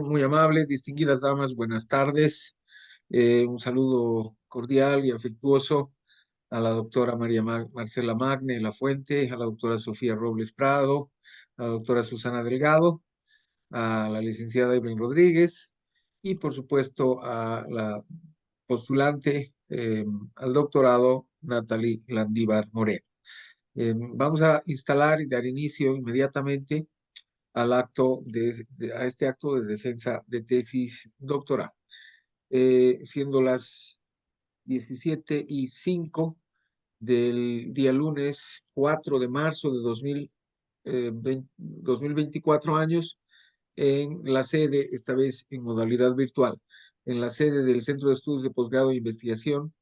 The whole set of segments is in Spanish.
Muy amable, distinguidas damas, buenas tardes. Un saludo cordial y afectuoso a la doctora Marcela Magne Lafuente, a la doctora Sofía Robles Prado, a la doctora Susana Delgado, a la licenciada Evelyn Rodríguez y por supuesto a la postulante al doctorado Natalie Landívar Moreno. Vamos a instalar y dar inicio inmediatamente a este acto de defensa de tesis doctoral. Siendo las 17:05 del día lunes 4 de marzo de 2024 años, en la sede, esta vez en modalidad virtual, en la sede del Centro de Estudios de Posgrado e Investigación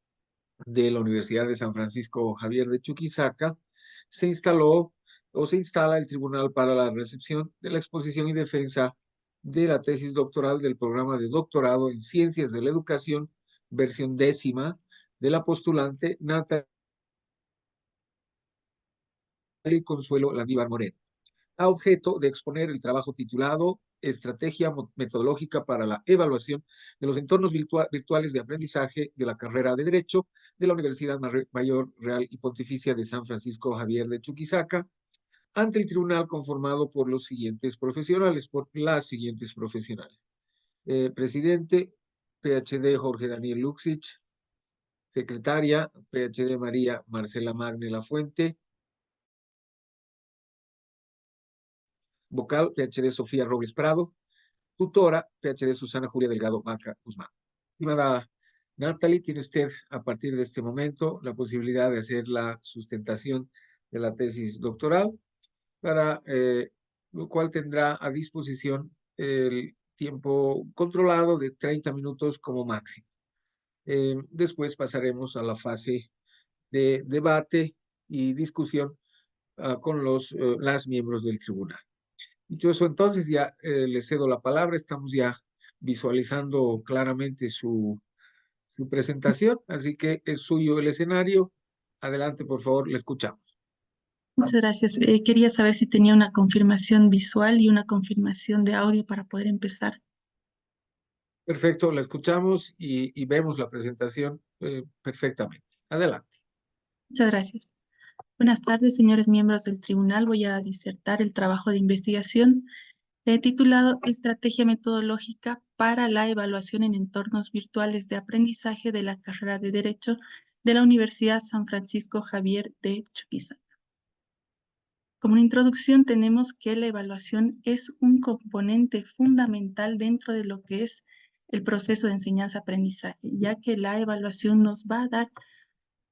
de la Universidad de San Francisco Javier de Chuquisaca, se instala el Tribunal para la recepción de la exposición y defensa de la tesis doctoral del programa de doctorado en Ciencias de la Educación, versión 10ª, de la postulante Natalie Consuelo Landívar Moreno, a objeto de exponer el trabajo titulado Estrategia metodológica para la evaluación de los entornos virtuales de aprendizaje de la carrera de Derecho de la Universidad Mayor Real y Pontificia de San Francisco Javier de Chuquisaca, ante el tribunal conformado por las siguientes profesionales. Presidente, PhD Jorge Daniel Luxich. Secretaria, PhD María Marcela Magne Lafuente. Vocal, PhD Sofía Robles Prado. Tutora, PhD Susana Julia Delgado Vaca Guzmán. Estimada Natalie, tiene usted a partir de este momento la posibilidad de hacer la sustentación de la tesis doctoral, para lo cual tendrá a disposición el tiempo controlado de 30 minutos como máximo. Después pasaremos a la fase de debate y discusión con las miembros del tribunal. Dicho eso, entonces ya le cedo la palabra. Estamos ya visualizando claramente su presentación, así que es suyo el escenario. Adelante, por favor, le escuchamos. Muchas gracias. Quería saber si tenía una confirmación visual y una confirmación de audio para poder empezar. Perfecto, la escuchamos y vemos la presentación perfectamente. Adelante. Muchas gracias. Buenas tardes, señores miembros del tribunal. Voy a disertar el trabajo de investigación titulado Estrategia metodológica para la evaluación en entornos virtuales de aprendizaje de la carrera de Derecho de la Universidad San Francisco Javier de Chuquisaca. Como una introducción, tenemos que la evaluación es un componente fundamental dentro de lo que es el proceso de enseñanza-aprendizaje, ya que la evaluación nos va a dar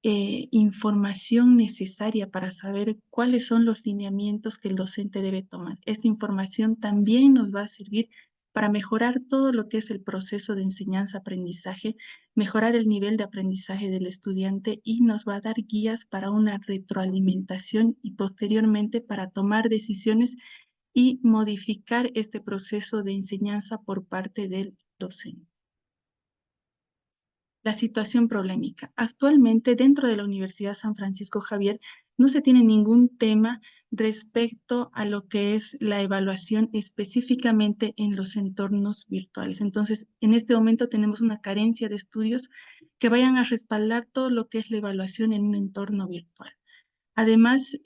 información necesaria para saber cuáles son los lineamientos que el docente debe tomar. Esta información también nos va a servir para mejorar todo lo que es el proceso de enseñanza-aprendizaje, mejorar el nivel de aprendizaje del estudiante y nos va a dar guías para una retroalimentación y posteriormente para tomar decisiones y modificar este proceso de enseñanza por parte del docente. La situación problemática. Actualmente, dentro de la Universidad San Francisco Javier, no se tiene ningún tema respecto a lo que es la evaluación específicamente en los entornos virtuales. Entonces, en este momento tenemos una carencia de estudios que vayan a respaldar todo lo que es la evaluación en un entorno virtual. Además,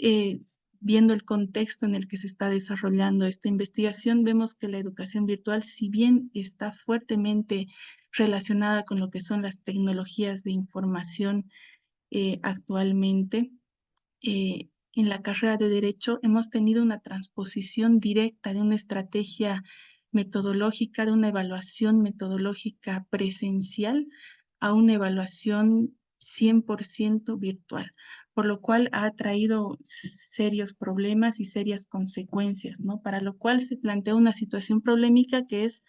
viendo el contexto en el que se está desarrollando esta investigación, vemos que la educación virtual, si bien está fuertemente relacionada con lo que son las tecnologías de información actualmente, en la carrera de Derecho hemos tenido una transposición directa de una estrategia metodológica, de una evaluación metodológica presencial a una evaluación 100% virtual, por lo cual ha traído serios problemas y serias consecuencias, ¿no? Para lo cual se plantea una situación problemática que es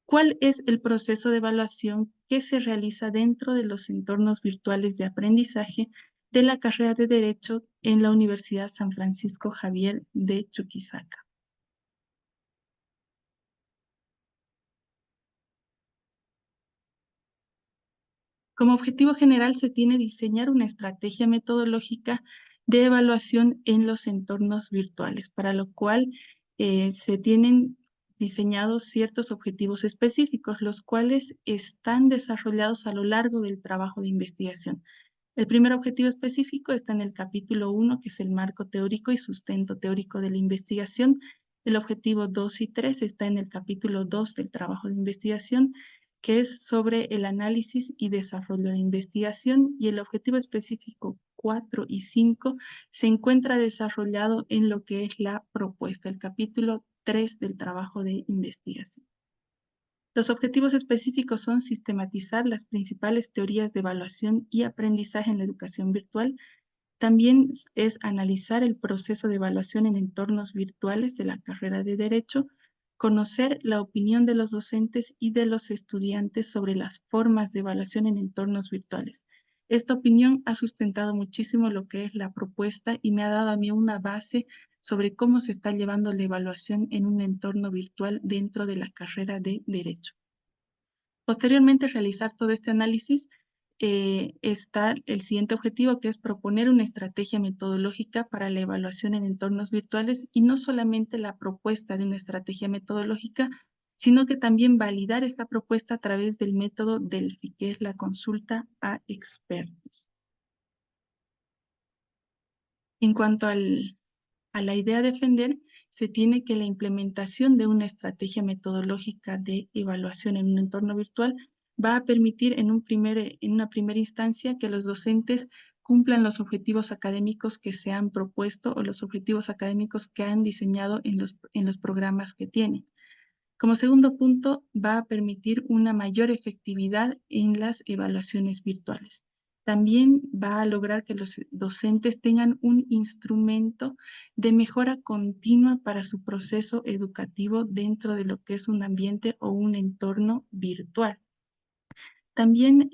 ¿cuál es el proceso de evaluación que se realiza dentro de los entornos virtuales de aprendizaje de la carrera de Derecho en la Universidad San Francisco Javier de Chuquisaca? Como objetivo general se tiene diseñar una estrategia metodológica de evaluación en los entornos virtuales, para lo cual se tienen diseñado ciertos objetivos específicos, los cuales están desarrollados a lo largo del trabajo de investigación. El primer objetivo específico está en el capítulo 1, que es el marco teórico y sustento teórico de la investigación. El objetivo 2 y 3 está en el capítulo 2 del trabajo de investigación, que es sobre el análisis y desarrollo de investigación, y el objetivo específico 4 y 5 se encuentra desarrollado en lo que es la propuesta, el capítulo 3 del trabajo de investigación. Los objetivos específicos son sistematizar las principales teorías de evaluación y aprendizaje en la educación virtual. También es analizar el proceso de evaluación en entornos virtuales de la carrera de Derecho, conocer la opinión de los docentes y de los estudiantes sobre las formas de evaluación en entornos virtuales. Esta opinión ha sustentado muchísimo lo que es la propuesta y me ha dado a mí una base sobre cómo se está llevando la evaluación en un entorno virtual dentro de la carrera de Derecho. Posteriormente a realizar todo este análisis, está el siguiente objetivo, que es proponer una estrategia metodológica para la evaluación en entornos virtuales, y no solamente la propuesta de una estrategia metodológica, sino que también validar esta propuesta a través del método Delphi, que es la consulta a expertos. En cuanto a la idea de defender, se tiene que la implementación de una estrategia metodológica de evaluación en un entorno virtual va a permitir en una primera instancia que los docentes cumplan los objetivos académicos que se han propuesto o los objetivos académicos que han diseñado en los programas que tienen. Como segundo punto, va a permitir una mayor efectividad en las evaluaciones virtuales. También va a lograr que los docentes tengan un instrumento de mejora continua para su proceso educativo dentro de lo que es un ambiente o un entorno virtual. También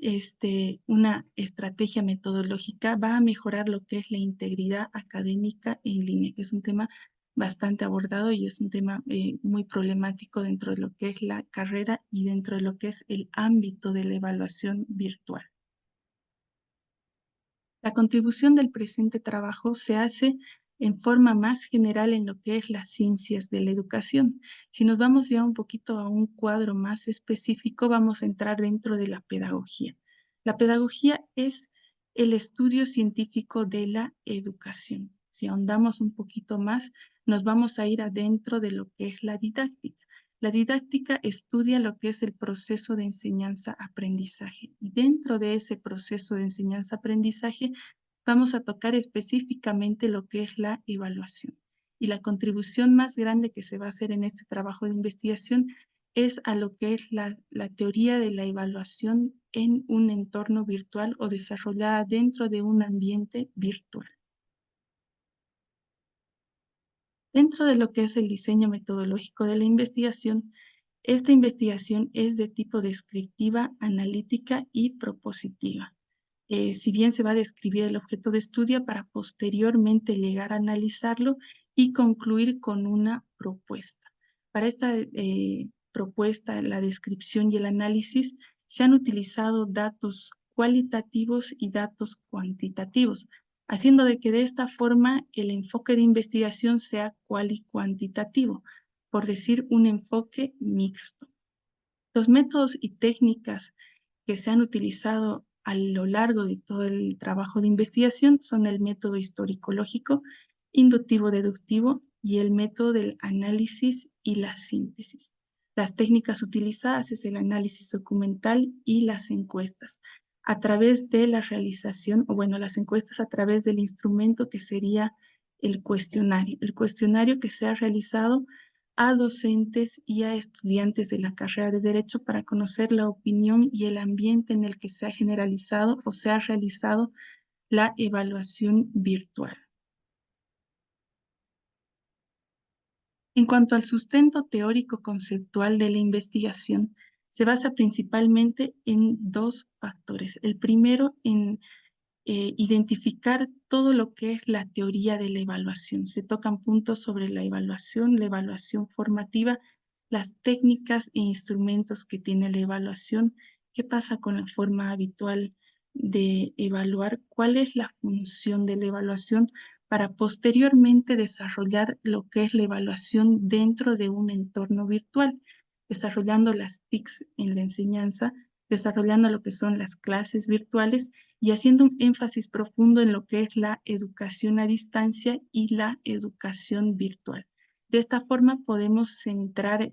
una estrategia metodológica va a mejorar lo que es la integridad académica en línea, que es un tema bastante abordado y es un tema muy problemático dentro de lo que es la carrera y dentro de lo que es el ámbito de la evaluación virtual. La contribución del presente trabajo se hace en forma más general en lo que es las ciencias de la educación. Si nos vamos ya un poquito a un cuadro más específico, vamos a entrar dentro de la pedagogía. La pedagogía es el estudio científico de la educación. Si ahondamos un poquito más, nos vamos a ir adentro de lo que es la didáctica. La didáctica estudia lo que es el proceso de enseñanza-aprendizaje, y dentro de ese proceso de enseñanza-aprendizaje vamos a tocar específicamente lo que es la evaluación. Y la contribución más grande que se va a hacer en este trabajo de investigación es a lo que es la teoría de la evaluación en un entorno virtual o desarrollada dentro de un ambiente virtual. Dentro de lo que es el diseño metodológico de la investigación, esta investigación es de tipo descriptiva, analítica y propositiva. Si bien se va a describir el objeto de estudio para posteriormente llegar a analizarlo y concluir con una propuesta. Para esta propuesta, la descripción y el análisis, se han utilizado datos cualitativos y datos cuantitativos, haciendo de que de esta forma el enfoque de investigación sea cual y cuantitativo, por decir un enfoque mixto. Los métodos y técnicas que se han utilizado a lo largo de todo el trabajo de investigación son el método histórico-lógico, inductivo-deductivo y el método del análisis y la síntesis. Las técnicas utilizadas es el análisis documental y las encuestas a través de la realización, o bueno, las encuestas a través del instrumento que sería el cuestionario que se ha realizado a docentes y a estudiantes de la carrera de Derecho para conocer la opinión y el ambiente en el que se ha generalizado o se ha realizado la evaluación virtual. En cuanto al sustento teórico conceptual de la investigación, se basa principalmente en dos factores. El primero, en identificar todo lo que es la teoría de la evaluación. Se tocan puntos sobre la evaluación formativa, las técnicas e instrumentos que tiene la evaluación, qué pasa con la forma habitual de evaluar, cuál es la función de la evaluación, para posteriormente desarrollar lo que es la evaluación dentro de un entorno virtual, desarrollando las TICs en la enseñanza, desarrollando lo que son las clases virtuales y haciendo un énfasis profundo en lo que es la educación a distancia y la educación virtual. De esta forma podemos centrar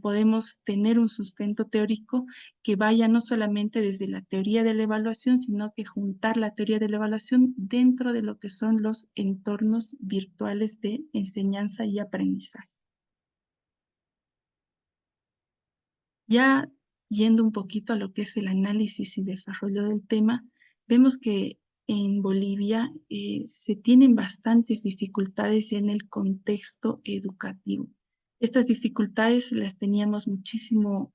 podemos tener un sustento teórico que vaya no solamente desde la teoría de la evaluación, sino que juntar la teoría de la evaluación dentro de lo que son los entornos virtuales de enseñanza y aprendizaje. Ya yendo un poquito a lo que es el análisis y desarrollo del tema, vemos que en Bolivia se tienen bastantes dificultades en el contexto educativo. Estas dificultades las teníamos muchísimo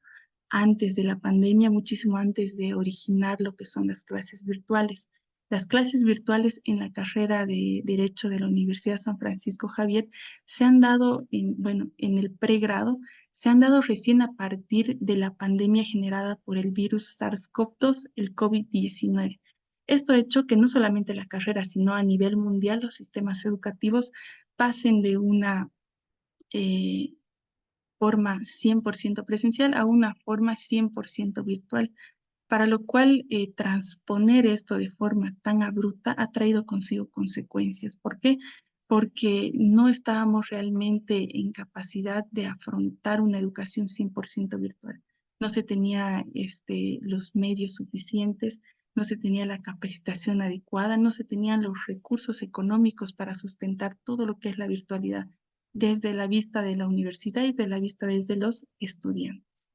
antes de la pandemia, muchísimo antes de originar lo que son las clases virtuales. Las clases virtuales en la carrera de Derecho de la Universidad San Francisco Javier se han dado en el pregrado, se han dado recién a partir de la pandemia generada por el virus SARS-CoV-2, el COVID-19. Esto ha hecho que no solamente la carrera, sino a nivel mundial los sistemas educativos pasen de una eh, forma 100% presencial a una forma 100% virtual, para lo cual transponer esto de forma tan abrupta ha traído consigo consecuencias. ¿Por qué? Porque no estábamos realmente en capacidad de afrontar una educación 100% virtual. No se tenía los medios suficientes, no se tenía la capacitación adecuada, no se tenían los recursos económicos para sustentar todo lo que es la virtualidad, desde la vista de la universidad y de la vista desde los estudiantes.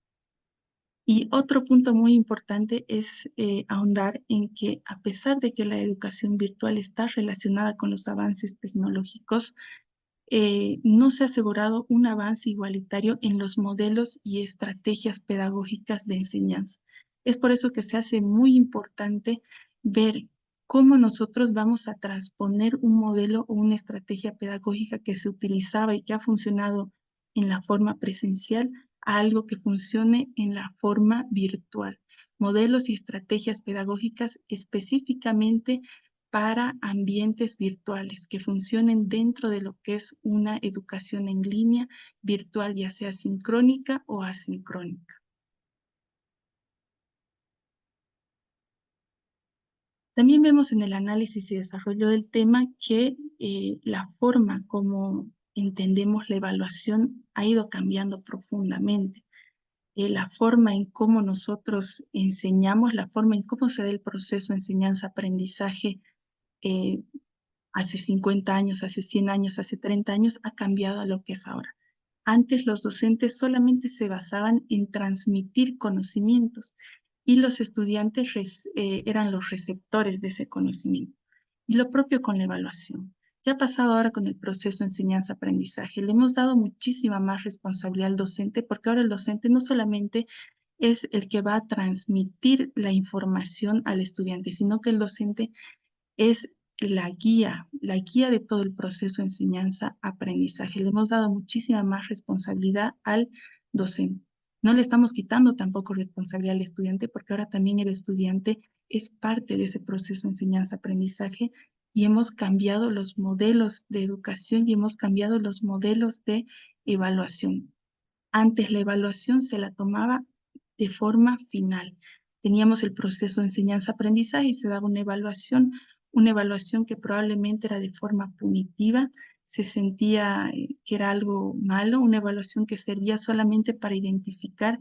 Y otro punto muy importante es ahondar en que a pesar de que la educación virtual está relacionada con los avances tecnológicos, no se ha asegurado un avance igualitario en los modelos y estrategias pedagógicas de enseñanza. Es por eso que se hace muy importante ver cómo nosotros vamos a transponer un modelo o una estrategia pedagógica que se utilizaba y que ha funcionado en la forma presencial a algo que funcione en la forma virtual. Modelos y estrategias pedagógicas específicamente para ambientes virtuales que funcionen dentro de lo que es una educación en línea virtual, ya sea sincrónica o asincrónica. También vemos en el análisis y desarrollo del tema que la forma como entendemos la evaluación ha ido cambiando profundamente. La forma en cómo nosotros enseñamos, la forma en cómo se da el proceso de enseñanza-aprendizaje eh, hace 50 años, hace 100 años, hace 30 años, ha cambiado a lo que es ahora. Antes los docentes solamente se basaban en transmitir conocimientos y los estudiantes eran los receptores de ese conocimiento. Y lo propio con la evaluación. ¿Qué ha pasado ahora con el proceso de enseñanza-aprendizaje? Le hemos dado muchísima más responsabilidad al docente porque ahora el docente no solamente es el que va a transmitir la información al estudiante, sino que el docente es la guía de todo el proceso de enseñanza-aprendizaje. Le hemos dado muchísima más responsabilidad al docente. No le estamos quitando tampoco responsabilidad al estudiante porque ahora también el estudiante es parte de ese proceso de enseñanza-aprendizaje y hemos cambiado los modelos de educación y hemos cambiado los modelos de evaluación. Antes la evaluación se la tomaba de forma final. Teníamos el proceso de enseñanza-aprendizaje y se daba una evaluación que probablemente era de forma punitiva, se sentía que era algo malo, una evaluación que servía solamente para identificar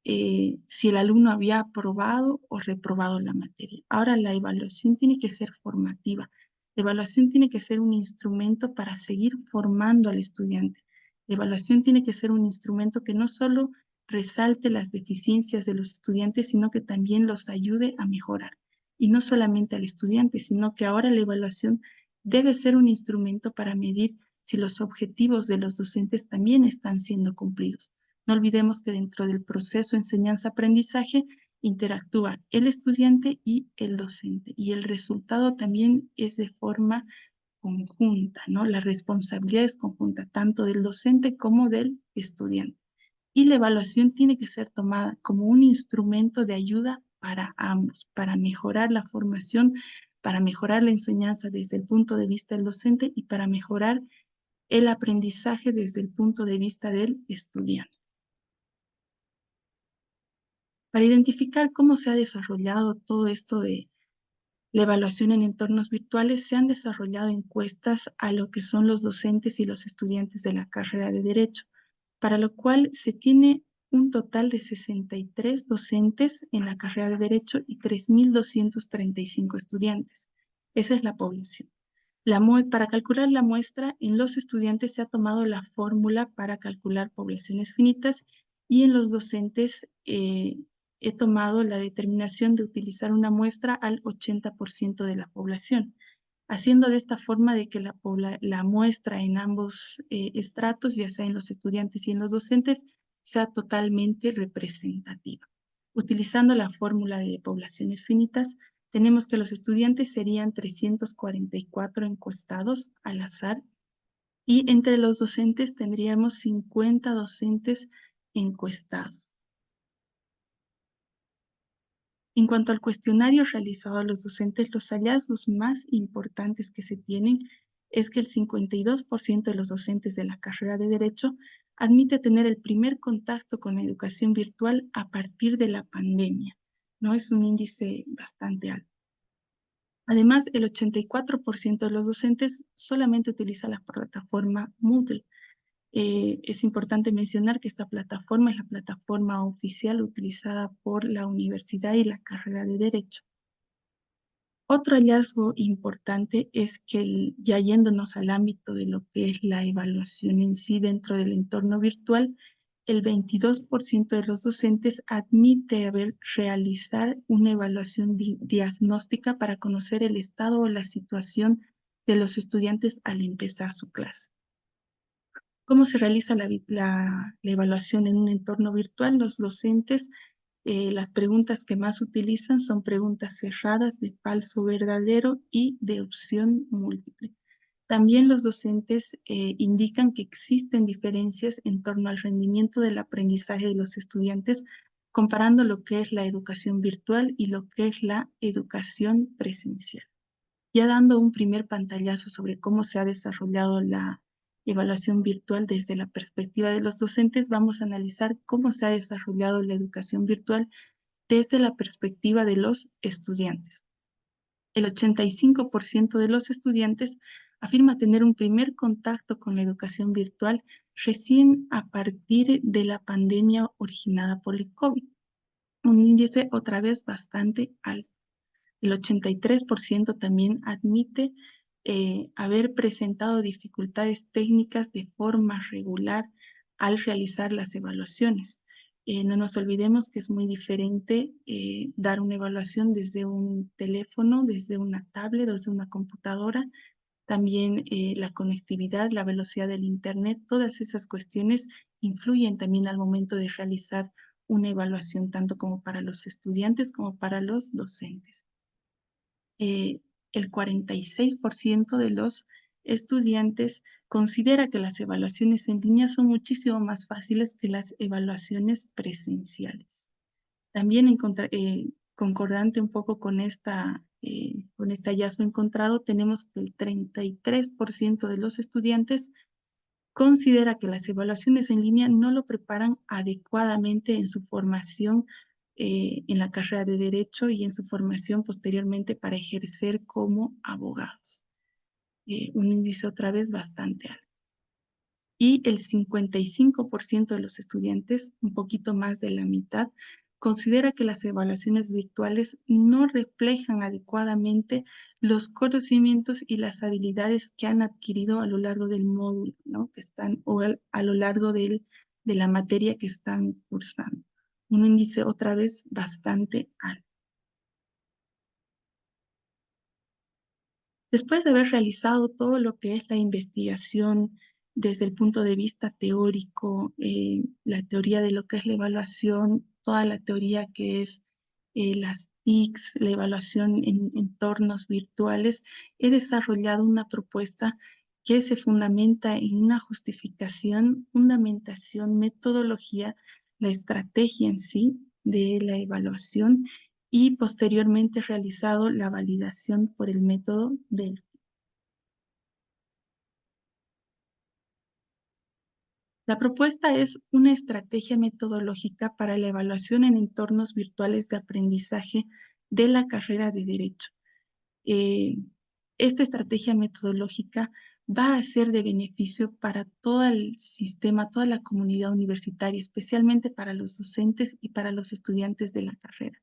si el alumno había aprobado o reprobado la materia. Ahora la evaluación tiene que ser formativa. La evaluación tiene que ser un instrumento para seguir formando al estudiante. La evaluación tiene que ser un instrumento que no solo resalte las deficiencias de los estudiantes, sino que también los ayude a mejorar. Y no solamente al estudiante, sino que ahora la evaluación debe ser un instrumento para medir si los objetivos de los docentes también están siendo cumplidos. No olvidemos que dentro del proceso de enseñanza-aprendizaje interactúa el estudiante y el docente y el resultado también es de forma conjunta, ¿no? La responsabilidad es conjunta tanto del docente como del estudiante. Y la evaluación tiene que ser tomada como un instrumento de ayuda para ambos, para mejorar la formación, para mejorar la enseñanza desde el punto de vista del docente y para mejorar el aprendizaje desde el punto de vista del estudiante. Para identificar cómo se ha desarrollado todo esto de la evaluación en entornos virtuales, se han desarrollado encuestas a lo que son los docentes y los estudiantes de la carrera de Derecho, para lo cual se tiene un total de 63 docentes en la carrera de Derecho y 3.235 estudiantes. Esa es la población. Para calcular la muestra, en los estudiantes se ha tomado la fórmula para calcular poblaciones finitas y en los docentes he tomado la determinación de utilizar una muestra al 80% de la población, haciendo de esta forma de que la muestra en ambos estratos, ya sea en los estudiantes y en los docentes, sea totalmente representativa. Utilizando la fórmula de poblaciones finitas, tenemos que los estudiantes serían 344 encuestados al azar y entre los docentes tendríamos 50 docentes encuestados. En cuanto al cuestionario realizado a los docentes, los hallazgos más importantes que se tienen es que el 52% de los docentes de la carrera de Derecho admite tener el primer contacto con la educación virtual a partir de la pandemia, ¿no? Es un índice bastante alto. Además, el 84% de los docentes solamente utiliza la plataforma Moodle. Es importante mencionar que esta plataforma es la plataforma oficial utilizada por la universidad y la carrera de Derecho. Otro hallazgo importante es que ya yéndonos al ámbito de lo que es la evaluación en sí dentro del entorno virtual, el 22% de los docentes admite realizar una evaluación diagnóstica para conocer el estado o la situación de los estudiantes al empezar su clase. ¿Cómo se realiza la evaluación en un entorno virtual? Los docentes, las preguntas que más utilizan son preguntas cerradas de falso verdadero y de opción múltiple. También los docentes indican que existen diferencias en torno al rendimiento del aprendizaje de los estudiantes comparando lo que es la educación virtual y lo que es la educación presencial. Ya dando un primer pantallazo sobre cómo se ha desarrollado la evaluación virtual desde la perspectiva de los docentes, vamos a analizar cómo se ha desarrollado la educación virtual desde la perspectiva de los estudiantes. El 85% de los estudiantes afirma tener un primer contacto con la educación virtual recién a partir de la pandemia originada por el COVID, un índice otra vez bastante alto. El 83% también admite haber presentado dificultades técnicas de forma regular al realizar las evaluaciones. No nos olvidemos que es muy diferente dar una evaluación desde un teléfono, desde una tablet, desde una computadora. También la conectividad, la velocidad del Internet, todas esas cuestiones influyen también al momento de realizar una evaluación, tanto como para los estudiantes como para los docentes. El 46% de los estudiantes considera que las evaluaciones en línea son muchísimo más fáciles que las evaluaciones presenciales. También concordante un poco con este hallazgo encontrado, tenemos que el 33% de los estudiantes considera que las evaluaciones en línea no lo preparan adecuadamente en su formación en la carrera de Derecho y en su formación posteriormente para ejercer como abogados. Un índice otra vez bastante alto. Y el 55% de los estudiantes, un poquito más de la mitad, considera que las evaluaciones virtuales no reflejan adecuadamente los conocimientos y las habilidades que han adquirido a lo largo del módulo, ¿no? Que están, o a lo largo de la materia que están cursando. Un índice otra vez bastante alto. Después de haber realizado todo lo que es la investigación desde el punto de vista teórico, la teoría de lo que es la evaluación, toda la teoría que es las TICs, la evaluación en entornos virtuales, he desarrollado una propuesta que se fundamenta en una justificación, fundamentación, metodología, la estrategia en sí de la evaluación y posteriormente realizado la validación por el método del. La propuesta es una estrategia metodológica para la evaluación en entornos virtuales de aprendizaje de la carrera de Derecho. Eh, Esta estrategia metodológica va a ser de beneficio para todo el sistema, toda la comunidad universitaria, especialmente para los docentes y para los estudiantes de la carrera.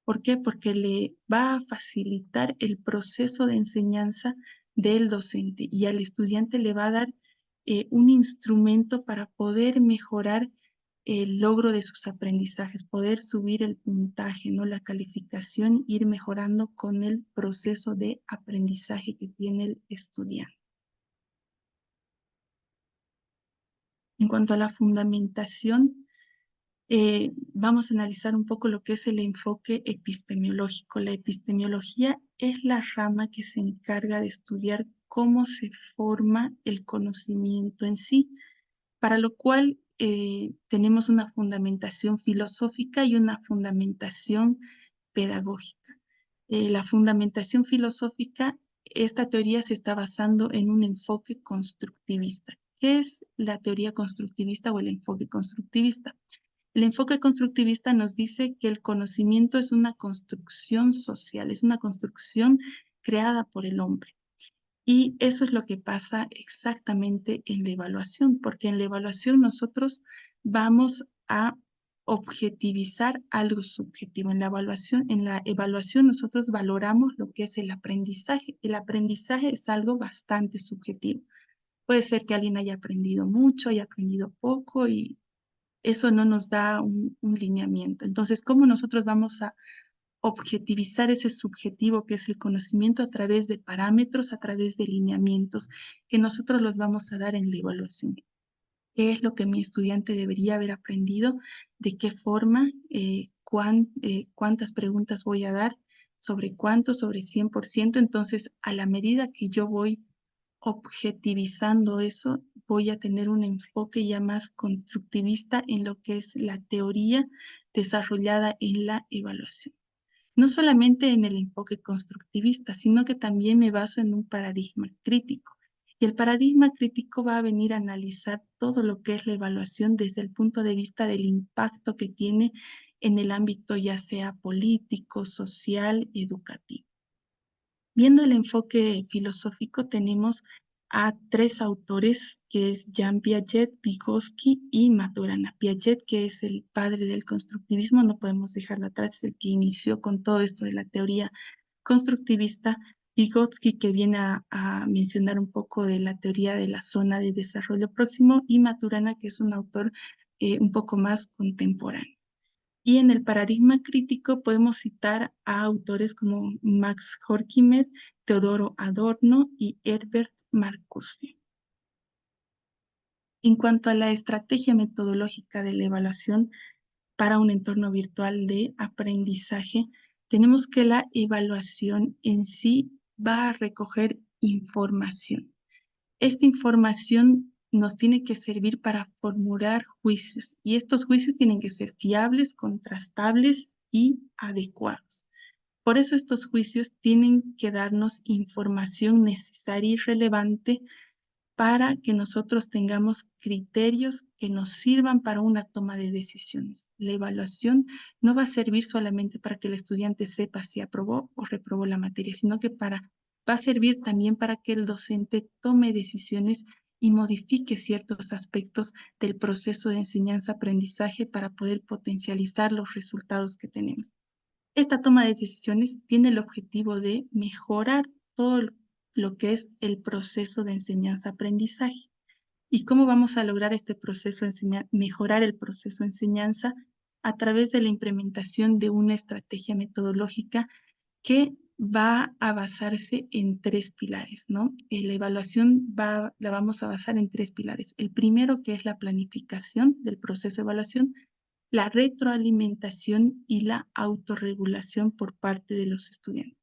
¿Por qué? Porque le va a facilitar el proceso de enseñanza del docente y al estudiante le va a dar un instrumento para poder mejorar el logro de sus aprendizajes, poder subir el puntaje, ¿no? La calificación, ir mejorando con el proceso de aprendizaje que tiene el estudiante. En cuanto a la fundamentación, vamos a analizar un poco lo que es el enfoque epistemológico. La epistemología es la rama que se encarga de estudiar cómo se forma el conocimiento en sí, para lo cual tenemos una fundamentación filosófica y una fundamentación pedagógica. La fundamentación filosófica, esta teoría se está basando en un enfoque constructivista. ¿Qué es la teoría constructivista o el enfoque constructivista? El enfoque constructivista nos dice que el conocimiento es una construcción social, es una construcción creada por el hombre. Y eso es lo que pasa exactamente en la evaluación, porque en la evaluación nosotros vamos a objetivizar algo subjetivo. En la evaluación nosotros valoramos lo que es el aprendizaje. El aprendizaje es algo bastante subjetivo. Puede ser que alguien haya aprendido mucho, haya aprendido poco y eso no nos da un lineamiento. Entonces, ¿cómo nosotros vamos a objetivizar ese subjetivo que es el conocimiento a través de parámetros, a través de lineamientos que nosotros los vamos a dar en la evaluación? ¿Qué es lo que mi estudiante debería haber aprendido? ¿De qué forma? ¿Cuántas preguntas voy a dar? ¿Sobre cuánto? ¿Sobre 100%? Entonces, a la medida que yo voy objetivizando eso, voy a tener un enfoque ya más constructivista en lo que es la teoría desarrollada en la evaluación. No solamente en el enfoque constructivista, sino que también me baso en un paradigma crítico. Y el paradigma crítico va a venir a analizar todo lo que es la evaluación desde el punto de vista del impacto que tiene en el ámbito ya sea político, social, educativo. Viendo el enfoque filosófico, tenemos a tres autores, que es Jean Piaget, Vygotsky y Maturana. Piaget, que es el padre del constructivismo, no podemos dejarlo atrás, es el que inició con todo esto de la teoría constructivista. Vygotsky, que viene a mencionar un poco de la teoría de la zona de desarrollo próximo, y Maturana, que es un autor un poco más contemporáneo. Y en el paradigma crítico podemos citar a autores como Max Horkheimer, Teodoro Adorno y Herbert Marcuse. En cuanto a la estrategia metodológica de la evaluación para un entorno virtual de aprendizaje, tenemos que la evaluación en sí va a recoger información. Esta información nos tiene que servir para formular juicios y estos juicios tienen que ser fiables, contrastables y adecuados. Por eso estos juicios tienen que darnos información necesaria y relevante para que nosotros tengamos criterios que nos sirvan para una toma de decisiones. La evaluación no va a servir solamente para que el estudiante sepa si aprobó o reprobó la materia, sino que va a servir también para que el docente tome decisiones y modifique ciertos aspectos del proceso de enseñanza-aprendizaje para poder potencializar los resultados que tenemos. Esta toma de decisiones tiene el objetivo de mejorar todo lo que es el proceso de enseñanza-aprendizaje. ¿Y cómo vamos a lograr este proceso de mejorar el proceso de enseñanza? A través de la implementación de una estrategia metodológica que va a basarse en tres pilares, ¿no? La evaluación la vamos a basar en tres pilares. El primero, que es la planificación del proceso de evaluación, la retroalimentación y la autorregulación por parte de los estudiantes.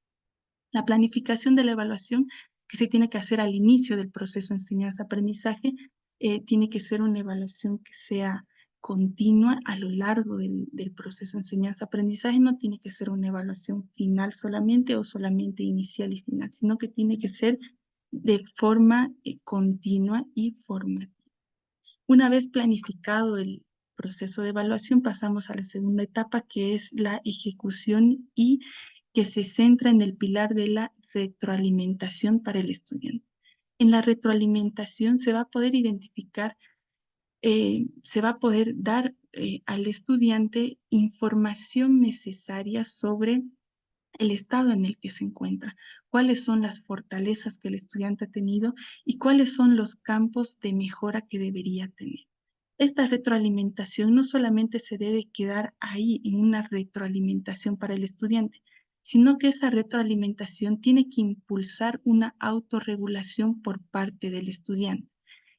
La planificación de la evaluación, que se tiene que hacer al inicio del proceso de enseñanza-aprendizaje, tiene que ser una evaluación que sea continua a lo largo del proceso de enseñanza-aprendizaje. No tiene que ser una evaluación final solamente o solamente inicial y final, sino que tiene que ser de forma continua y formativa. Una vez planificado el proceso de evaluación, pasamos a la segunda etapa, que es la ejecución y que se centra en el pilar de la retroalimentación para el estudiante. En la retroalimentación se va a poder identificar, se va a poder dar al estudiante información necesaria sobre el estado en el que se encuentra, cuáles son las fortalezas que el estudiante ha tenido y cuáles son los campos de mejora que debería tener. Esta retroalimentación no solamente se debe quedar ahí en una retroalimentación para el estudiante, sino que esa retroalimentación tiene que impulsar una autorregulación por parte del estudiante,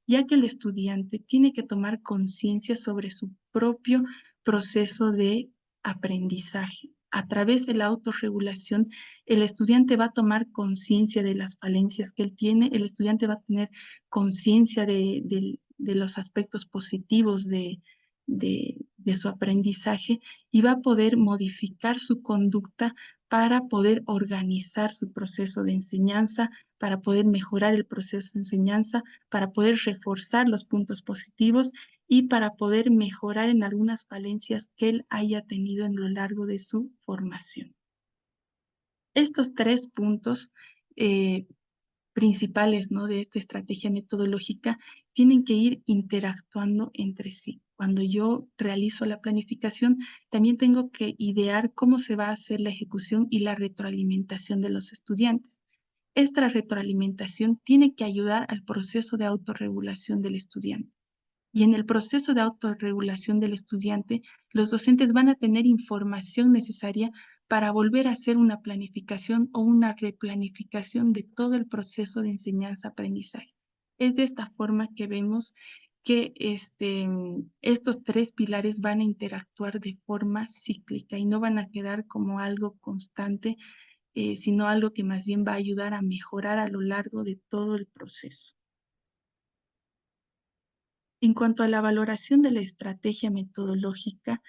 ya que el estudiante tiene que tomar conciencia sobre su propio proceso de aprendizaje. A través de la autorregulación, el estudiante va a tomar conciencia de las falencias que él tiene, el estudiante va a tener conciencia de los aspectos positivos de su aprendizaje y va a poder modificar su conducta para poder organizar su proceso de enseñanza, para poder mejorar el proceso de enseñanza, para poder reforzar los puntos positivos y para poder mejorar en algunas falencias que él haya tenido en lo largo de su formación. Estos tres puntos principales, ¿no?, de esta estrategia metodológica tienen que ir interactuando entre sí. Cuando yo realizo la planificación, también tengo que idear cómo se va a hacer la ejecución y la retroalimentación de los estudiantes. Esta retroalimentación tiene que ayudar al proceso de autorregulación del estudiante. Y en el proceso de autorregulación del estudiante, los docentes van a tener información necesaria para volver a hacer una planificación o una replanificación de todo el proceso de enseñanza-aprendizaje. Es de esta forma que vemos que estos tres pilares van a interactuar de forma cíclica y no van a quedar como algo constante, sino algo que más bien va a ayudar a mejorar a lo largo de todo el proceso. En cuanto a la valoración de la estrategia metodológica,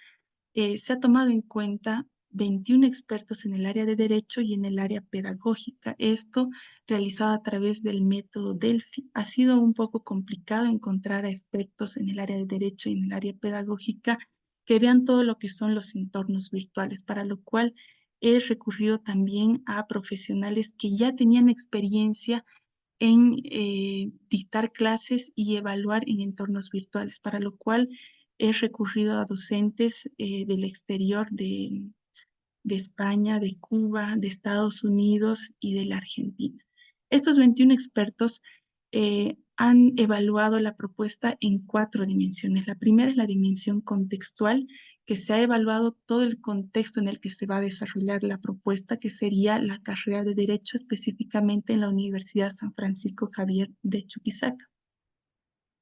se ha tomado en cuenta 21 expertos en el área de derecho y en el área pedagógica. Esto realizado a través del método Delphi. Ha sido un poco complicado encontrar a expertos en el área de derecho y en el área pedagógica que vean todo lo que son los entornos virtuales, para lo cual he recurrido también a profesionales que ya tenían experiencia en dictar clases y evaluar en entornos virtuales, para lo cual he recurrido a docentes del exterior de España, de Cuba, de Estados Unidos y de la Argentina. Estos 21 expertos han evaluado la propuesta en 4 dimensiones. La primera es la dimensión contextual, que se ha evaluado todo el contexto en el que se va a desarrollar la propuesta, que sería la carrera de Derecho, específicamente en la Universidad San Francisco Javier de Chuquisaca.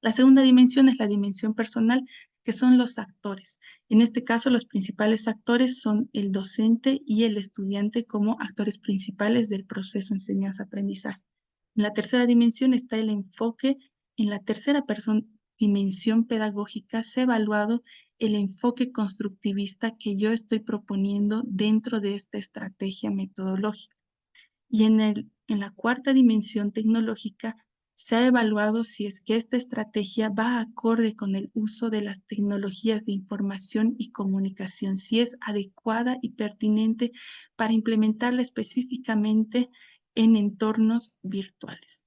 La segunda dimensión es la dimensión personal, que son los actores. En este caso, los principales actores son el docente y el estudiante como actores principales del proceso enseñanza-aprendizaje. En la tercera dimensión está el enfoque. En la tercera dimensión pedagógica se ha evaluado el enfoque constructivista que yo estoy proponiendo dentro de esta estrategia metodológica. Y en la cuarta dimensión tecnológica se ha evaluado si es que esta estrategia va acorde con el uso de las tecnologías de información y comunicación, si es adecuada y pertinente para implementarla específicamente en entornos virtuales.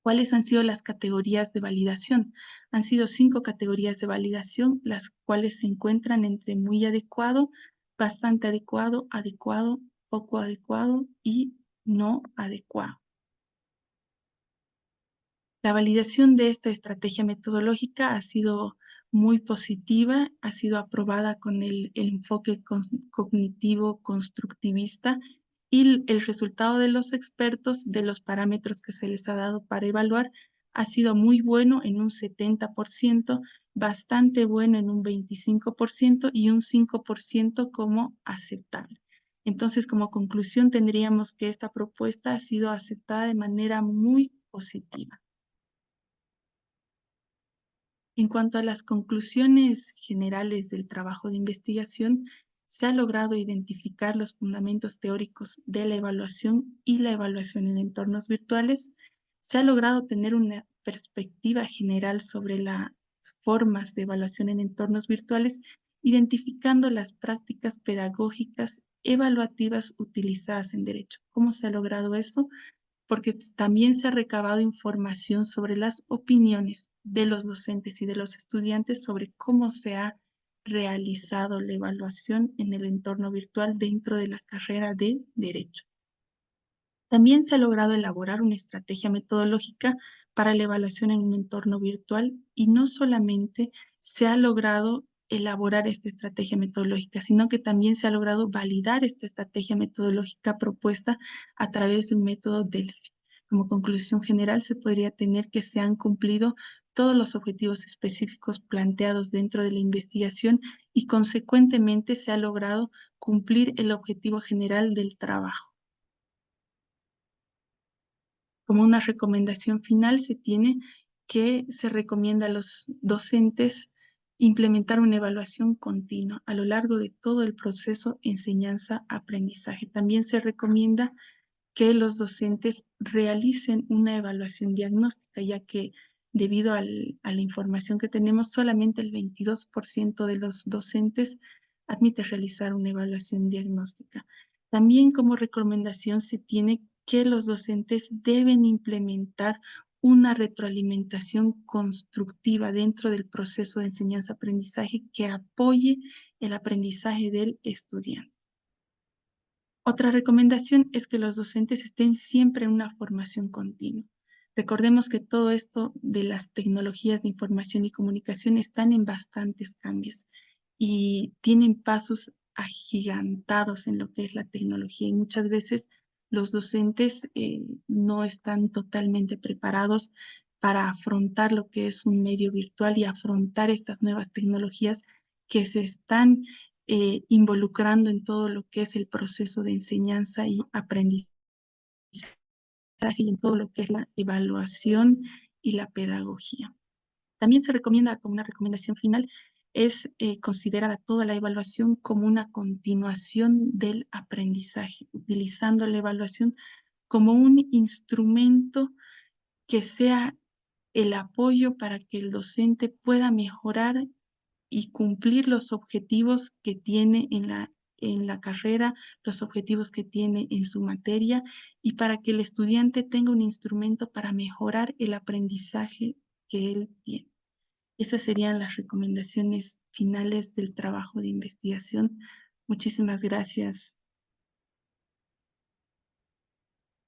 ¿Cuáles han sido las categorías de validación? Han sido 5 categorías de validación, las cuales se encuentran entre muy adecuado, bastante adecuado, adecuado, poco adecuado y no adecuado. La validación de esta estrategia metodológica ha sido muy positiva, ha sido aprobada con el enfoque cognitivo constructivista y el resultado de los expertos, de los parámetros que se les ha dado para evaluar, ha sido muy bueno en un 70%, bastante bueno en un 25% y un 5% como aceptable. Entonces, como conclusión, tendríamos que esta propuesta ha sido aceptada de manera muy positiva. En cuanto a las conclusiones generales del trabajo de investigación, se ha logrado identificar los fundamentos teóricos de la evaluación y la evaluación en entornos virtuales. Se ha logrado tener una perspectiva general sobre las formas de evaluación en entornos virtuales, identificando las prácticas pedagógicas evaluativas utilizadas en derecho. ¿Cómo se ha logrado eso? Porque también se ha recabado información sobre las opiniones de los docentes y de los estudiantes sobre cómo se ha realizado la evaluación en el entorno virtual dentro de la carrera de Derecho. También se ha logrado elaborar una estrategia metodológica para la evaluación en un entorno virtual y no solamente se ha logrado elaborar esta estrategia metodológica, sino que también se ha logrado validar esta estrategia metodológica propuesta a través de un método Delphi. Como conclusión general, se podría tener que se han cumplido todos los objetivos específicos planteados dentro de la investigación y consecuentemente se ha logrado cumplir el objetivo general del trabajo. Como una recomendación final, se recomienda a los docentes implementar una evaluación continua a lo largo de todo el proceso enseñanza-aprendizaje. También se recomienda que los docentes realicen una evaluación diagnóstica, ya que debido a la información que tenemos, solamente el 22% de los docentes admite realizar una evaluación diagnóstica. También como recomendación se tiene que los docentes deben implementar una retroalimentación constructiva dentro del proceso de enseñanza-aprendizaje que apoye el aprendizaje del estudiante. Otra recomendación es que los docentes estén siempre en una formación continua. Recordemos que todo esto de las tecnologías de información y comunicación están en bastantes cambios y tienen pasos agigantados en lo que es la tecnología y muchas veces los docentes no están totalmente preparados para afrontar lo que es un medio virtual y afrontar estas nuevas tecnologías que se están involucrando en todo lo que es el proceso de enseñanza y aprendizaje y en todo lo que es la evaluación y la pedagogía. También se recomienda, como una recomendación final, es considerar a toda la evaluación como una continuación del aprendizaje, utilizando la evaluación como un instrumento que sea el apoyo para que el docente pueda mejorar y cumplir los objetivos que tiene en la carrera, los objetivos que tiene en su materia y para que el estudiante tenga un instrumento para mejorar el aprendizaje que él tiene. Esas serían las recomendaciones finales del trabajo de investigación. Muchísimas gracias.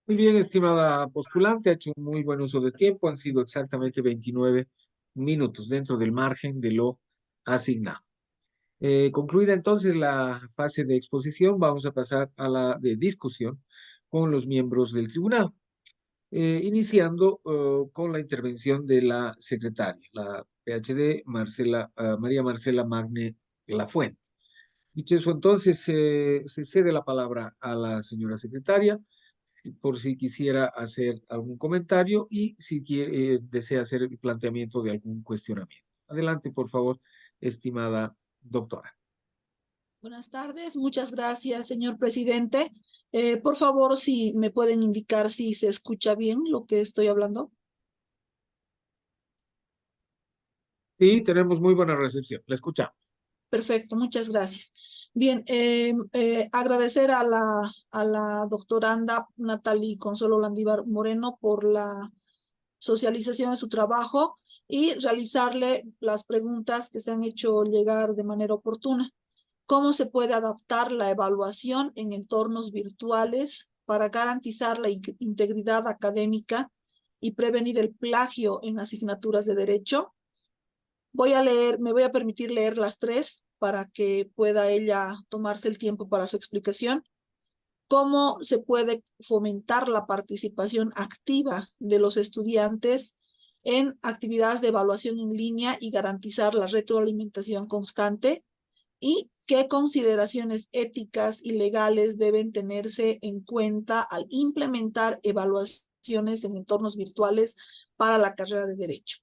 Muy bien, estimada postulante, ha hecho un muy buen uso de tiempo. Han sido exactamente 29 minutos dentro del margen de lo asignado. Concluida entonces la fase de exposición, vamos a pasar a la de discusión con los miembros del tribunal, iniciando con la intervención de la secretaria, la PhD María Marcela Magne Lafuente. Dicho eso, entonces se cede la palabra a la señora secretaria por si quisiera hacer algún comentario y si desea hacer el planteamiento de algún cuestionamiento. Adelante, por favor, estimada doctora. Buenas tardes, muchas gracias, señor presidente. Por favor, si me pueden indicar si se escucha bien lo que estoy hablando. Sí, tenemos muy buena recepción. La escuchamos. Perfecto, muchas gracias. Bien, agradecer a la doctoranda Natalie Consuelo Landívar Moreno por la socialización de su trabajo y realizarle las preguntas que se han hecho llegar de manera oportuna. ¿Cómo se puede adaptar la evaluación en entornos virtuales para garantizar la integridad académica y prevenir el plagio en asignaturas de derecho? Me voy a permitir leer las tres para que pueda ella tomarse el tiempo para su explicación. ¿Cómo se puede fomentar la participación activa de los estudiantes en actividades de evaluación en línea y garantizar la retroalimentación constante? ¿Y qué consideraciones éticas y legales deben tenerse en cuenta al implementar evaluaciones en entornos virtuales para la carrera de Derecho?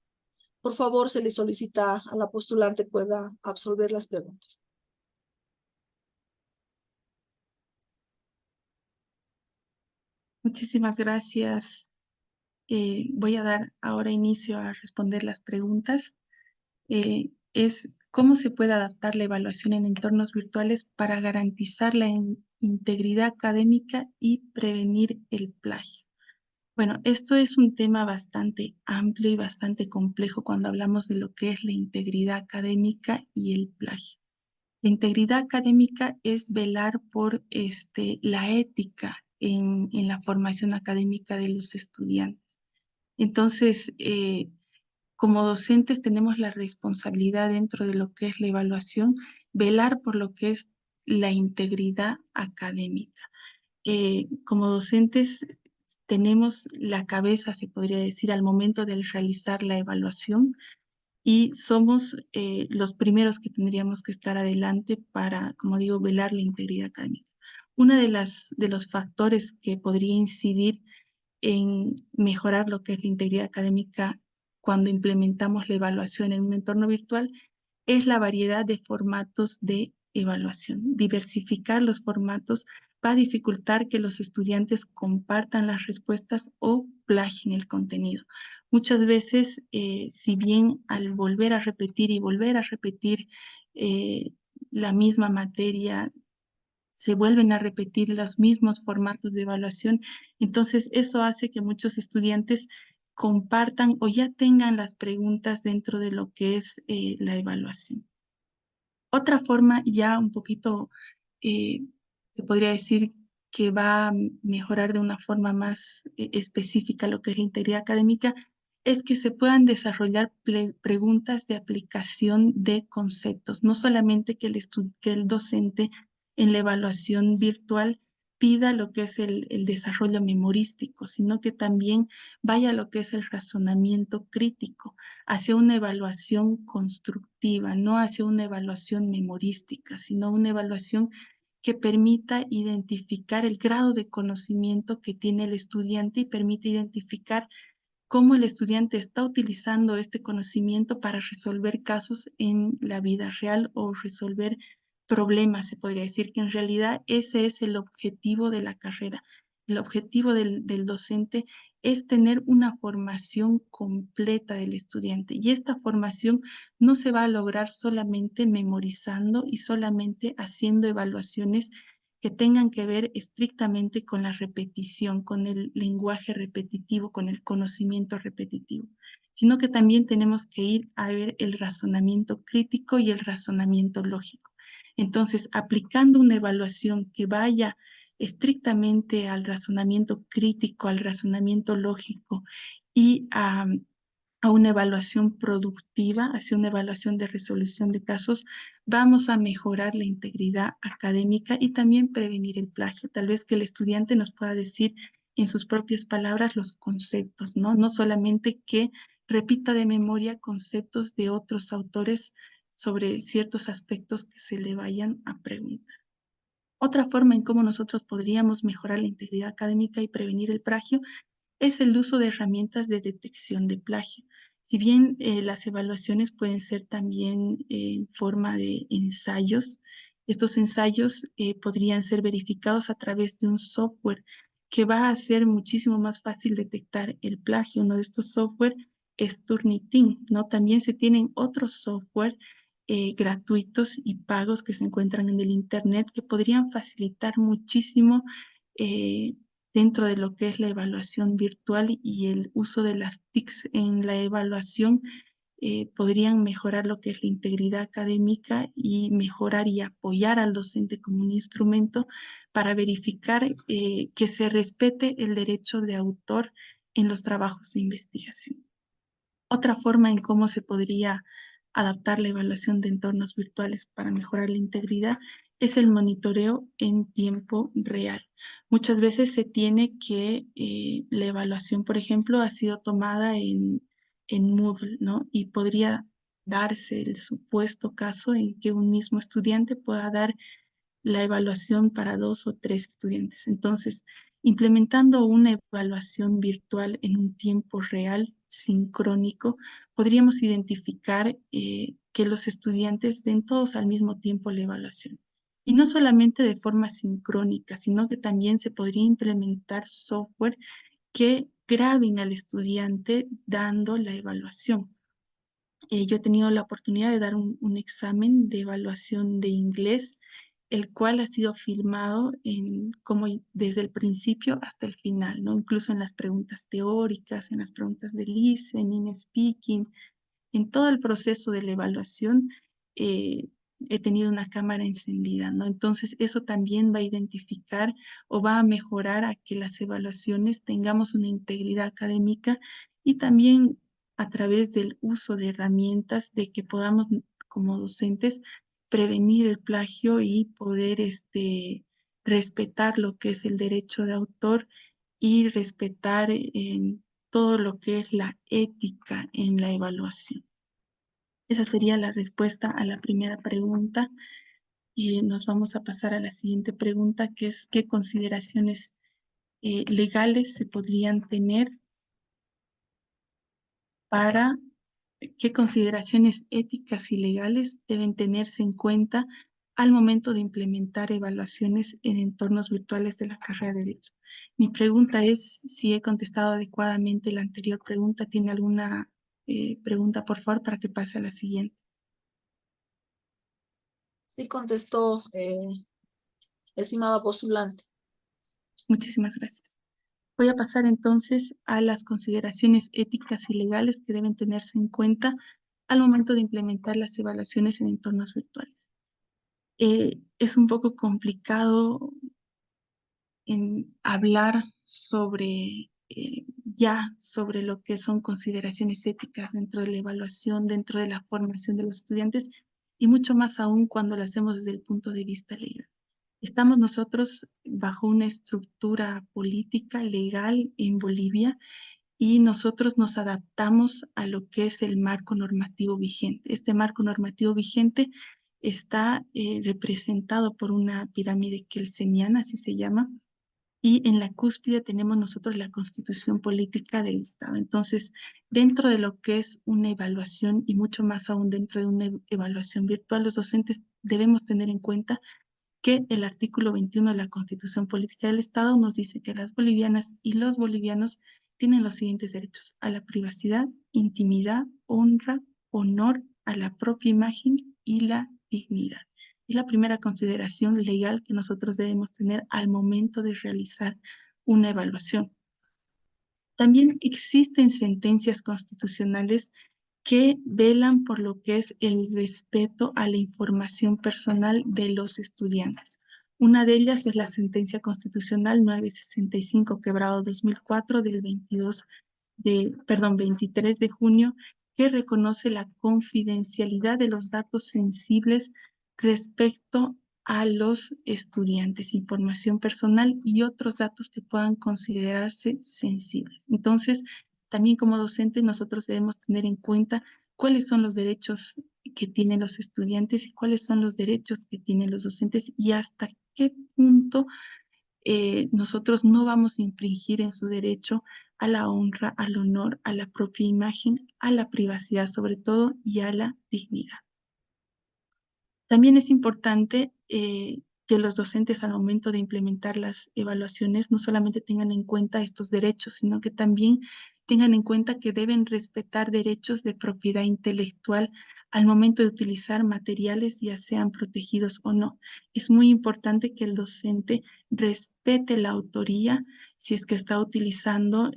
Por favor, se le solicita a la postulante pueda absolver las preguntas. Muchísimas gracias. Voy a dar ahora inicio a responder las preguntas. Es cómo se puede adaptar la evaluación en entornos virtuales para garantizar la integridad académica y prevenir el plagio. Bueno, esto es un tema bastante amplio y bastante complejo cuando hablamos de lo que es la integridad académica y el plagio. La integridad académica es velar por la ética en la formación académica de los estudiantes. Entonces, como docentes tenemos la responsabilidad dentro de lo que es la evaluación, velar por lo que es la integridad académica. Como docentes tenemos la cabeza, se podría decir, al momento de realizar la evaluación y somos los primeros que tendríamos que estar adelante para, como digo, velar la integridad académica. Uno de los factores que podría incidir en mejorar lo que es la integridad académica cuando implementamos la evaluación en un entorno virtual es la variedad de formatos de evaluación. Diversificar los formatos va a dificultar que los estudiantes compartan las respuestas o plagien el contenido. Muchas veces, si bien al volver a repetir y volver a repetir la misma materia, se vuelven a repetir los mismos formatos de evaluación, entonces eso hace que muchos estudiantes compartan o ya tengan las preguntas dentro de lo que es la evaluación. Otra forma ya un poquito, eh, se podría decir que va a mejorar de una forma más específica lo que es la integridad académica, es que se puedan desarrollar preguntas de aplicación de conceptos, no solamente que que el docente en la evaluación virtual pida lo que es el desarrollo memorístico, sino que también vaya a lo que es el razonamiento crítico hacia una evaluación constructiva, no hacia una evaluación memorística, sino una evaluación que permita identificar el grado de conocimiento que tiene el estudiante y permite identificar cómo el estudiante está utilizando este conocimiento para resolver casos en la vida real o resolver problemas, se podría decir que en realidad ese es el objetivo de la carrera. El objetivo del docente es tener una formación completa del estudiante y esta formación no se va a lograr solamente memorizando y solamente haciendo evaluaciones que tengan que ver estrictamente con la repetición, con el lenguaje repetitivo, con el conocimiento repetitivo, sino que también tenemos que ir a ver el razonamiento crítico y el razonamiento lógico. Entonces, aplicando una evaluación que vaya estrictamente al razonamiento crítico, al razonamiento lógico y a una evaluación productiva, hacia una evaluación de resolución de casos, vamos a mejorar la integridad académica y también prevenir el plagio. Tal vez que el estudiante nos pueda decir en sus propias palabras los conceptos, ¿no? No solamente que repita de memoria conceptos de otros autores sobre ciertos aspectos que se le vayan a preguntar. Otra forma en cómo nosotros podríamos mejorar la integridad académica y prevenir el plagio es el uso de herramientas de detección de plagio. Si bien las evaluaciones pueden ser también en forma de ensayos, estos ensayos podrían ser verificados a través de un software que va a hacer muchísimo más fácil detectar el plagio. Uno de estos software es Turnitin, ¿no? También se tienen otros software gratuitos y pagos que se encuentran en el Internet que podrían facilitar muchísimo eh, dentro de lo que es la evaluación virtual y el uso de las TICs en la evaluación podrían mejorar lo que es la integridad académica y mejorar y apoyar al docente como un instrumento para verificar que se respete el derecho de autor en los trabajos de investigación. Otra forma en cómo se podría adaptar la evaluación de entornos virtuales para mejorar la integridad es el monitoreo en tiempo real. Muchas veces se tiene que la evaluación, por ejemplo, ha sido tomada en Moodle, ¿no? Y podría darse el supuesto caso en que un mismo estudiante pueda dar la evaluación para 2 o 3 estudiantes. Entonces, implementando una evaluación virtual en un tiempo real, sincrónico, podríamos identificar que los estudiantes den todos al mismo tiempo la evaluación. Y no solamente de forma sincrónica, sino que también se podría implementar software que graben al estudiante dando la evaluación. Yo he tenido la oportunidad de dar un examen de evaluación de inglés, el cual ha sido filmado desde el principio hasta el final, ¿no? Incluso en las preguntas teóricas, en las preguntas de listening, speaking, en todo el proceso de la evaluación, eh, he tenido una cámara encendida, ¿no? Entonces, eso también va a identificar o va a mejorar a que las evaluaciones tengamos una integridad académica y también a través del uso de herramientas de que podamos, como docentes, prevenir el plagio y poder respetar lo que es el derecho de autor y respetar todo lo que es la ética en la evaluación. Esa sería la respuesta a la primera pregunta. Y nos vamos a pasar a la siguiente pregunta, que es ¿qué consideraciones legales se podrían tener para qué consideraciones éticas y legales deben tenerse en cuenta al momento de implementar evaluaciones en entornos virtuales de la carrera de Derecho? Mi pregunta es si he contestado adecuadamente la anterior pregunta. ¿Tiene alguna pregunta, por favor, para que pase a la siguiente? Sí contestó, estimada postulante. Muchísimas gracias. Voy a pasar entonces a las consideraciones éticas y legales que deben tenerse en cuenta al momento de implementar las evaluaciones en entornos virtuales. Es un poco complicado en hablar sobre lo que son consideraciones éticas dentro de la evaluación, dentro de la formación de los estudiantes y mucho más aún cuando lo hacemos desde el punto de vista legal. Estamos nosotros bajo una estructura política legal en Bolivia y nosotros nos adaptamos a lo que es el marco normativo vigente. Este marco normativo vigente está representado por una pirámide kelseniana, así se llama, y en la cúspide tenemos nosotros la Constitución Política del Estado. Entonces, dentro de lo que es una evaluación y mucho más aún dentro de una evaluación virtual, los docentes debemos tener en cuenta que el artículo 21 de la Constitución Política del Estado nos dice que las bolivianas y los bolivianos tienen los siguientes derechos: a la privacidad, intimidad, honra, honor, a la propia imagen y la dignidad. Es la primera consideración legal que nosotros debemos tener al momento de realizar una evaluación. También existen sentencias constitucionales que velan por lo que es el respeto a la información personal de los estudiantes. Una de ellas es la sentencia constitucional 965 quebrado 2004 del 23 de junio, que reconoce la confidencialidad de los datos sensibles respecto a los estudiantes, información personal y otros datos que puedan considerarse sensibles. Entonces, también como docentes nosotros debemos tener en cuenta cuáles son los derechos que tienen los estudiantes y cuáles son los derechos que tienen los docentes y hasta qué punto nosotros no vamos a infringir en su derecho a la honra, al honor, a la propia imagen, a la privacidad sobre todo y a la dignidad. También es importante que los docentes al momento de implementar las evaluaciones no solamente tengan en cuenta estos derechos, sino que también tengan en cuenta que deben respetar derechos de propiedad intelectual al momento de utilizar materiales, ya sean protegidos o no. Es muy importante que el docente respete la autoría si es que está utilizando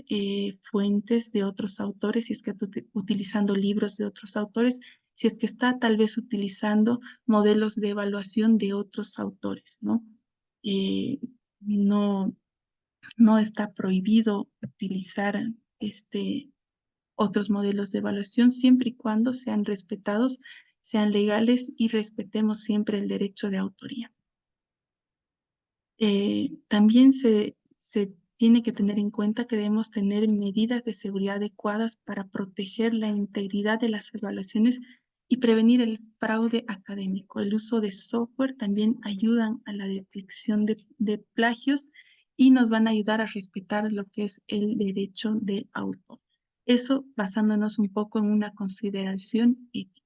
fuentes de otros autores, si es que está utilizando libros de otros autores, si es que está tal vez utilizando modelos de evaluación de otros autores, ¿no? Eh, no, no está prohibido utilizar otros modelos de evaluación siempre y cuando sean respetados, sean legales y respetemos siempre el derecho de autoría. También se tiene que tener en cuenta que debemos tener medidas de seguridad adecuadas para proteger la integridad de las evaluaciones y prevenir el fraude académico. El uso de software también ayudan a la detección de plagios y nos van a ayudar a respetar lo que es el derecho de autor. Eso basándonos un poco en una consideración ética.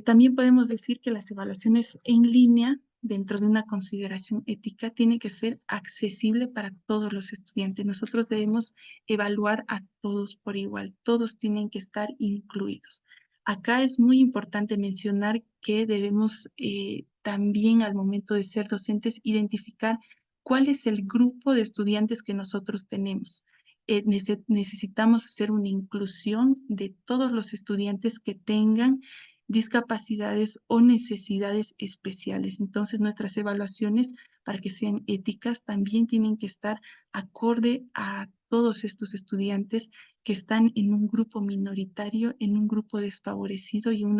También podemos decir que las evaluaciones en línea, dentro de una consideración ética, tiene que ser accesible para todos los estudiantes. Nosotros debemos evaluar a todos por igual, todos tienen que estar incluidos. Acá es muy importante mencionar que debemos también al momento de ser docentes identificar cuál es el grupo de estudiantes que nosotros tenemos. Necesitamos hacer una inclusión de todos los estudiantes que tengan discapacidades o necesidades especiales. Entonces, nuestras evaluaciones, para que sean éticas, también tienen que estar acorde a todos estos estudiantes que están en un grupo minoritario, en un grupo desfavorecido y en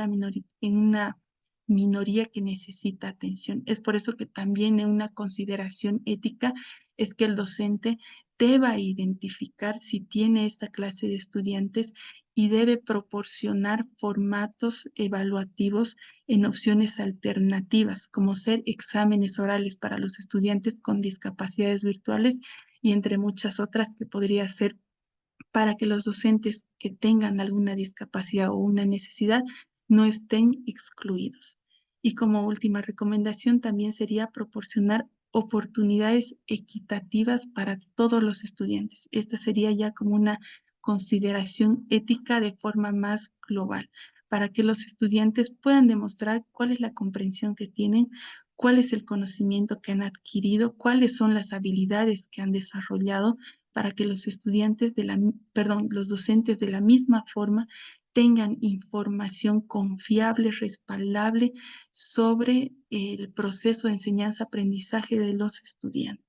una minoría que necesita atención. Es por eso que también en una consideración ética es que el docente deba identificar si tiene esta clase de estudiantes y debe proporcionar formatos evaluativos en opciones alternativas, como ser exámenes orales para los estudiantes con discapacidades virtuales y entre muchas otras que podría ser para que los docentes que tengan alguna discapacidad o una necesidad no estén excluidos. Y como última recomendación también sería proporcionar oportunidades equitativas para todos los estudiantes. Esta sería ya como una consideración ética de forma más global, para que los estudiantes puedan demostrar cuál es la comprensión que tienen, cuál es el conocimiento que han adquirido, cuáles son las habilidades que han desarrollado para que los estudiantes los docentes de la misma forma tengan información confiable, respaldable sobre el proceso de enseñanza-aprendizaje de los estudiantes.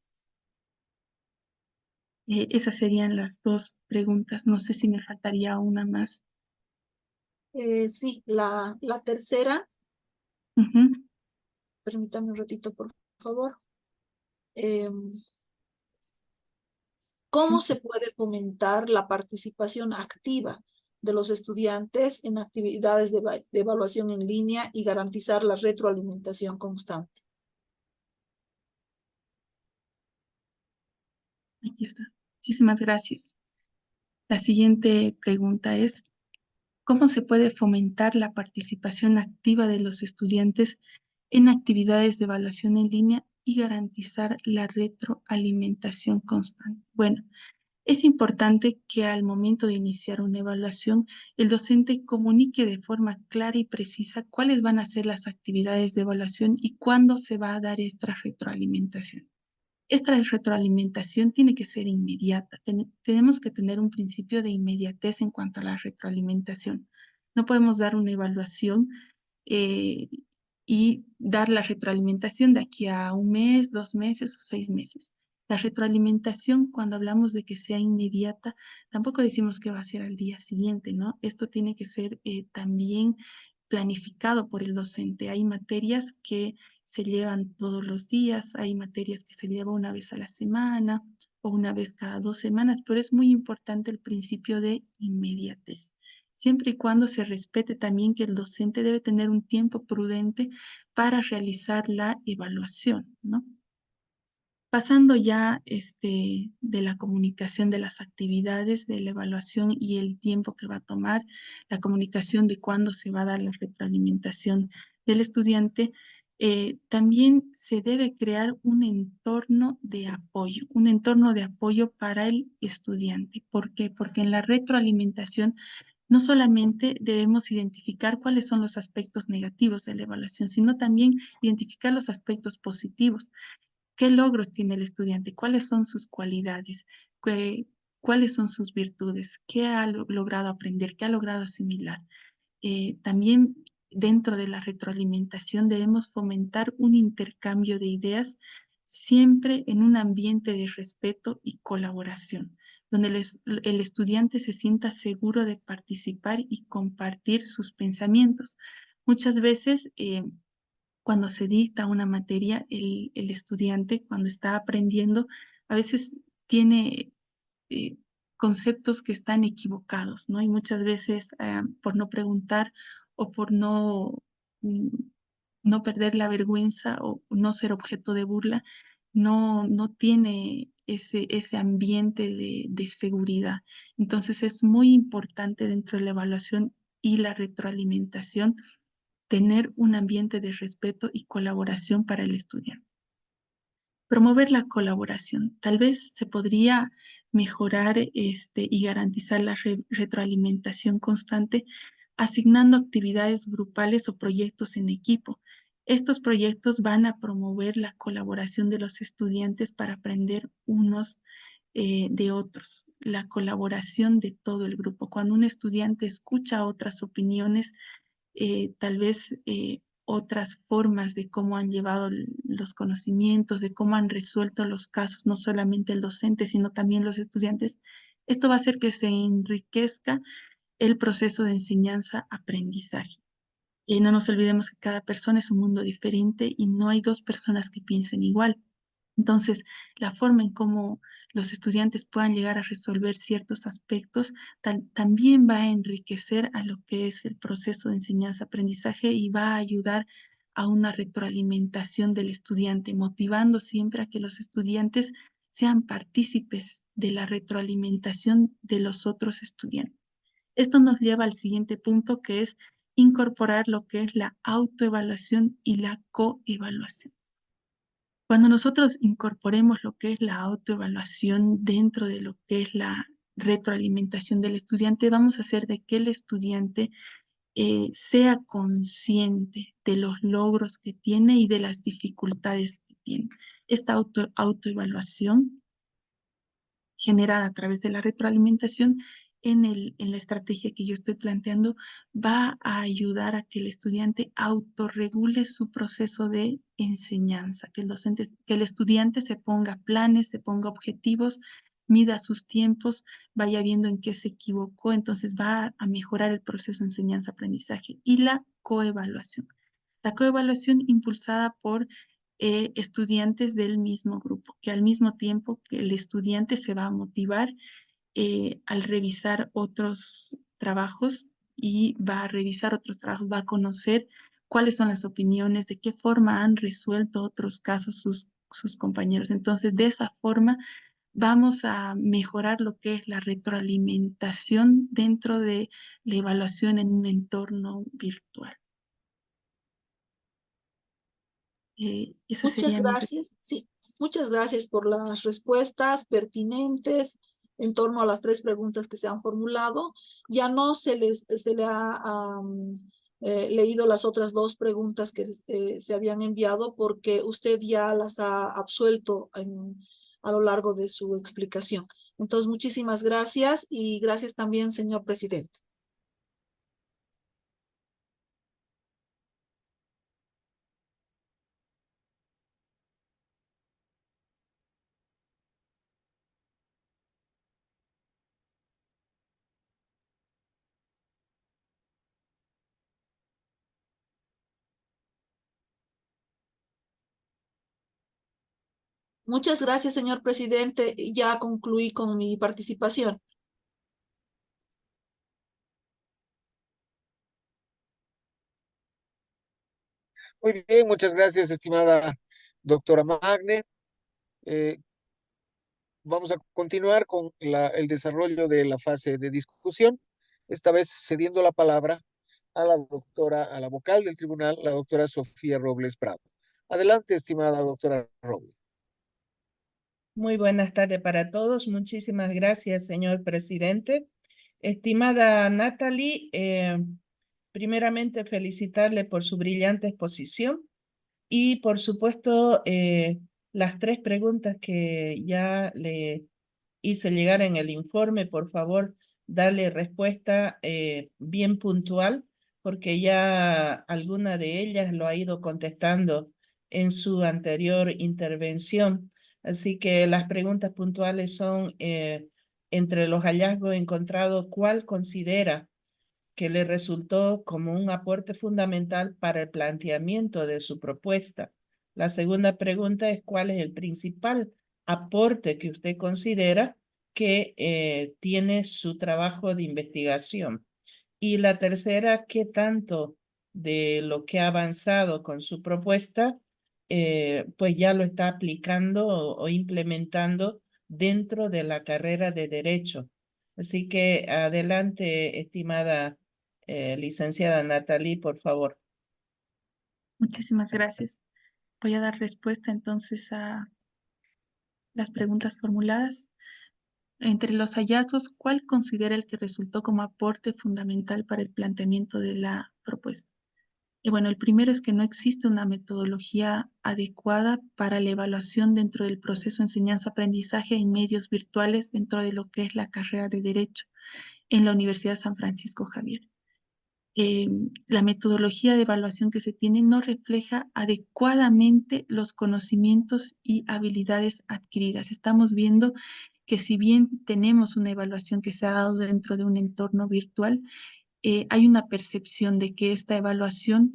Esas serían las dos preguntas. No sé si me faltaría una más. Sí, la tercera, Ujú. permítame un ratito, por favor. ¿Cómo se puede fomentar la participación activa de los estudiantes en actividades de evaluación en línea y garantizar la retroalimentación constante? Aquí está. Muchísimas gracias. La siguiente pregunta es, ¿cómo se puede fomentar la participación activa de los estudiantes en actividades de evaluación en línea y garantizar la retroalimentación constante? Bueno, es importante que al momento de iniciar una evaluación, el docente comunique de forma clara y precisa cuáles van a ser las actividades de evaluación y cuándo se va a dar esta retroalimentación. Esta retroalimentación tiene que ser inmediata. Tenemos que tener un principio de inmediatez en cuanto a la retroalimentación. No podemos dar una evaluación eh, y dar la retroalimentación de aquí a un mes, 2 meses o 6 meses. La retroalimentación, cuando hablamos de que sea inmediata, tampoco decimos que va a ser al día siguiente, ¿no? Esto tiene que ser también planificado por el docente. Hay materias que se llevan todos los días, hay materias que se llevan una vez a la semana o una vez cada 2 semanas, pero es muy importante el principio de inmediatez, siempre y cuando se respete también que el docente debe tener un tiempo prudente para realizar la evaluación, ¿no? Pasando ya de la comunicación de las actividades, de la evaluación y el tiempo que va a tomar, la comunicación de cuándo se va a dar la retroalimentación del estudiante, también se debe crear un entorno de apoyo para el estudiante. ¿Por qué? Porque en la retroalimentación no solamente debemos identificar cuáles son los aspectos negativos de la evaluación, sino también identificar los aspectos positivos. ¿Qué logros tiene el estudiante? ¿Cuáles son sus cualidades? ¿Cuáles son sus virtudes? ¿Qué ha logrado aprender? ¿Qué ha logrado asimilar? También dentro de la retroalimentación debemos fomentar un intercambio de ideas siempre en un ambiente de respeto y colaboración, donde el estudiante se sienta seguro de participar y compartir sus pensamientos. Muchas veces cuando se dicta una materia, el estudiante cuando está aprendiendo, a veces tiene eh, conceptos que están equivocados, ¿no? Y muchas veces por no preguntar o por mm, no perder la vergüenza o no ser objeto de burla, no tiene ese ambiente de seguridad. Entonces es muy importante dentro de la evaluación y la retroalimentación tener un ambiente de respeto y colaboración para el estudiante. Promover la colaboración. Tal vez se podría mejorar y garantizar la retroalimentación constante asignando actividades grupales o proyectos en equipo. Estos proyectos van a promover la colaboración de los estudiantes para aprender unos de otros, la colaboración de todo el grupo. Cuando un estudiante escucha otras opiniones, tal vez otras formas de cómo han llevado los conocimientos, de cómo han resuelto los casos, no solamente el docente, sino también los estudiantes. Esto va a hacer que se enriquezca el proceso de enseñanza-aprendizaje. No nos olvidemos que cada persona es un mundo diferente y no hay dos personas que piensen igual. Entonces, la forma en cómo los estudiantes puedan llegar a resolver ciertos aspectos también va a enriquecer a lo que es el proceso de enseñanza-aprendizaje y va a ayudar a una retroalimentación del estudiante, motivando siempre a que los estudiantes sean partícipes de la retroalimentación de los otros estudiantes. Esto nos lleva al siguiente punto, que es incorporar lo que es la autoevaluación y la coevaluación. Cuando nosotros incorporemos lo que es la autoevaluación dentro de lo que es la retroalimentación del estudiante, vamos a hacer de que el estudiante sea consciente de los logros que tiene y de las dificultades que tiene. Esta autoevaluación generada a través de la retroalimentación en la estrategia que yo estoy planteando va a ayudar a que el estudiante autorregule su proceso de enseñanza, que el estudiante se ponga planes, se ponga objetivos, mida sus tiempos, vaya viendo en qué se equivocó, entonces va a mejorar el proceso de enseñanza-aprendizaje y la coevaluación. La coevaluación impulsada por estudiantes del mismo grupo, que al mismo tiempo que el estudiante se va a motivar al revisar otros trabajos y va a revisar otros trabajos, va a conocer cuáles son las opiniones, de qué forma han resuelto otros casos sus compañeros. Entonces, de esa forma vamos a mejorar lo que es la retroalimentación dentro de la evaluación en un entorno virtual. Esa Muchas sería mi gracias. Sí, muchas gracias por las respuestas pertinentes en torno a las 3 preguntas que se han formulado. Ya no se le ha leído las otras 2 preguntas que se habían enviado porque usted ya las ha absuelto a lo largo de su explicación. Entonces, muchísimas gracias y gracias también, señor presidente. Muchas gracias, señor presidente. Ya concluí con mi participación. Muy bien, muchas gracias, estimada doctora Magne. Eh, Vamos a continuar con el desarrollo de la fase de discusión, esta vez cediendo la palabra a la doctora, a la vocal del tribunal, la doctora Sofía Robles Prado. Adelante, estimada doctora Robles. Muy buenas tardes para todos. Muchísimas gracias, señor presidente. Estimada Natalie, primeramente felicitarle por su brillante exposición y, por supuesto, las 3 preguntas que ya le hice llegar en el informe, por favor, darle respuesta bien puntual, porque ya alguna de ellas lo ha ido contestando en su anterior intervención. Así que las preguntas puntuales son, entre los hallazgos encontrados, ¿cuál considera que le resultó como un aporte fundamental para el planteamiento de su propuesta? La segunda pregunta es, ¿cuál es el principal aporte que usted considera que tiene su trabajo de investigación? Y la tercera, ¿qué tanto de lo que ha avanzado con su propuesta pues ya lo está aplicando o implementando dentro de la carrera de Derecho. Así que adelante, estimada licenciada Nathalie, por favor. Muchísimas gracias. Voy a dar respuesta entonces a las preguntas formuladas. Entre los hallazgos, ¿cuál considera el que resultó como aporte fundamental para el planteamiento de la propuesta? Y bueno, el primero es que no existe una metodología adecuada para la evaluación dentro del proceso de enseñanza-aprendizaje en medios virtuales dentro de lo que es la carrera de Derecho en la Universidad San Francisco Javier. La metodología de evaluación que se tiene no refleja adecuadamente los conocimientos y habilidades adquiridas. Estamos viendo que si bien tenemos una evaluación que se ha dado dentro de un entorno virtual, hay una percepción de que esta evaluación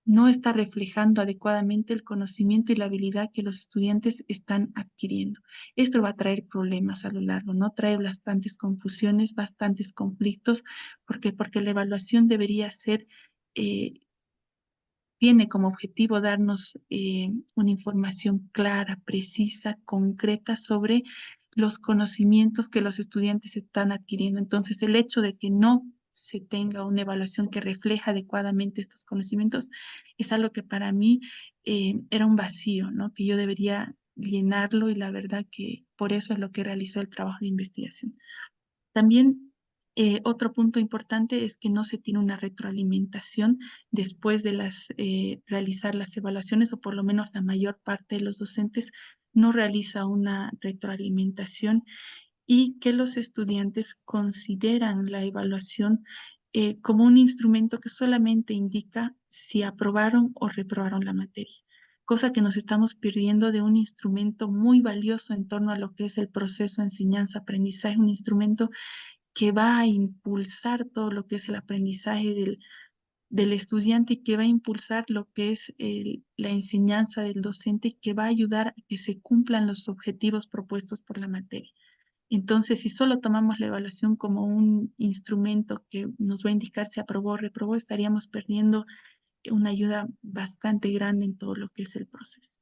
no está reflejando adecuadamente el conocimiento y la habilidad que los estudiantes están adquiriendo. Esto va a traer problemas a lo largo, ¿no? Trae bastantes confusiones, bastantes conflictos, porque la evaluación debería ser, tiene como objetivo darnos una información clara, precisa, concreta sobre los conocimientos que los estudiantes están adquiriendo. Entonces, el hecho de que no se tenga una evaluación que refleja adecuadamente estos conocimientos es algo que para mí era un vacío, ¿no? Que yo debería llenarlo y la verdad que por eso es lo que realizó el trabajo de investigación. También otro punto importante es que no se tiene una retroalimentación después de realizar las evaluaciones, o por lo menos la mayor parte de los docentes no realiza una retroalimentación, y que los estudiantes consideran la evaluación como un instrumento que solamente indica si aprobaron o reprobaron la materia, cosa que nos estamos perdiendo de un instrumento muy valioso en torno a lo que es el proceso de enseñanza-aprendizaje, un instrumento que va a impulsar todo lo que es el aprendizaje del estudiante, y que va a impulsar lo que es la enseñanza del docente, y que va a ayudar a que se cumplan los objetivos propuestos por la materia. Entonces, si solo tomamos la evaluación como un instrumento que nos va a indicar si aprobó o reprobó, estaríamos perdiendo una ayuda bastante grande en todo lo que es el proceso.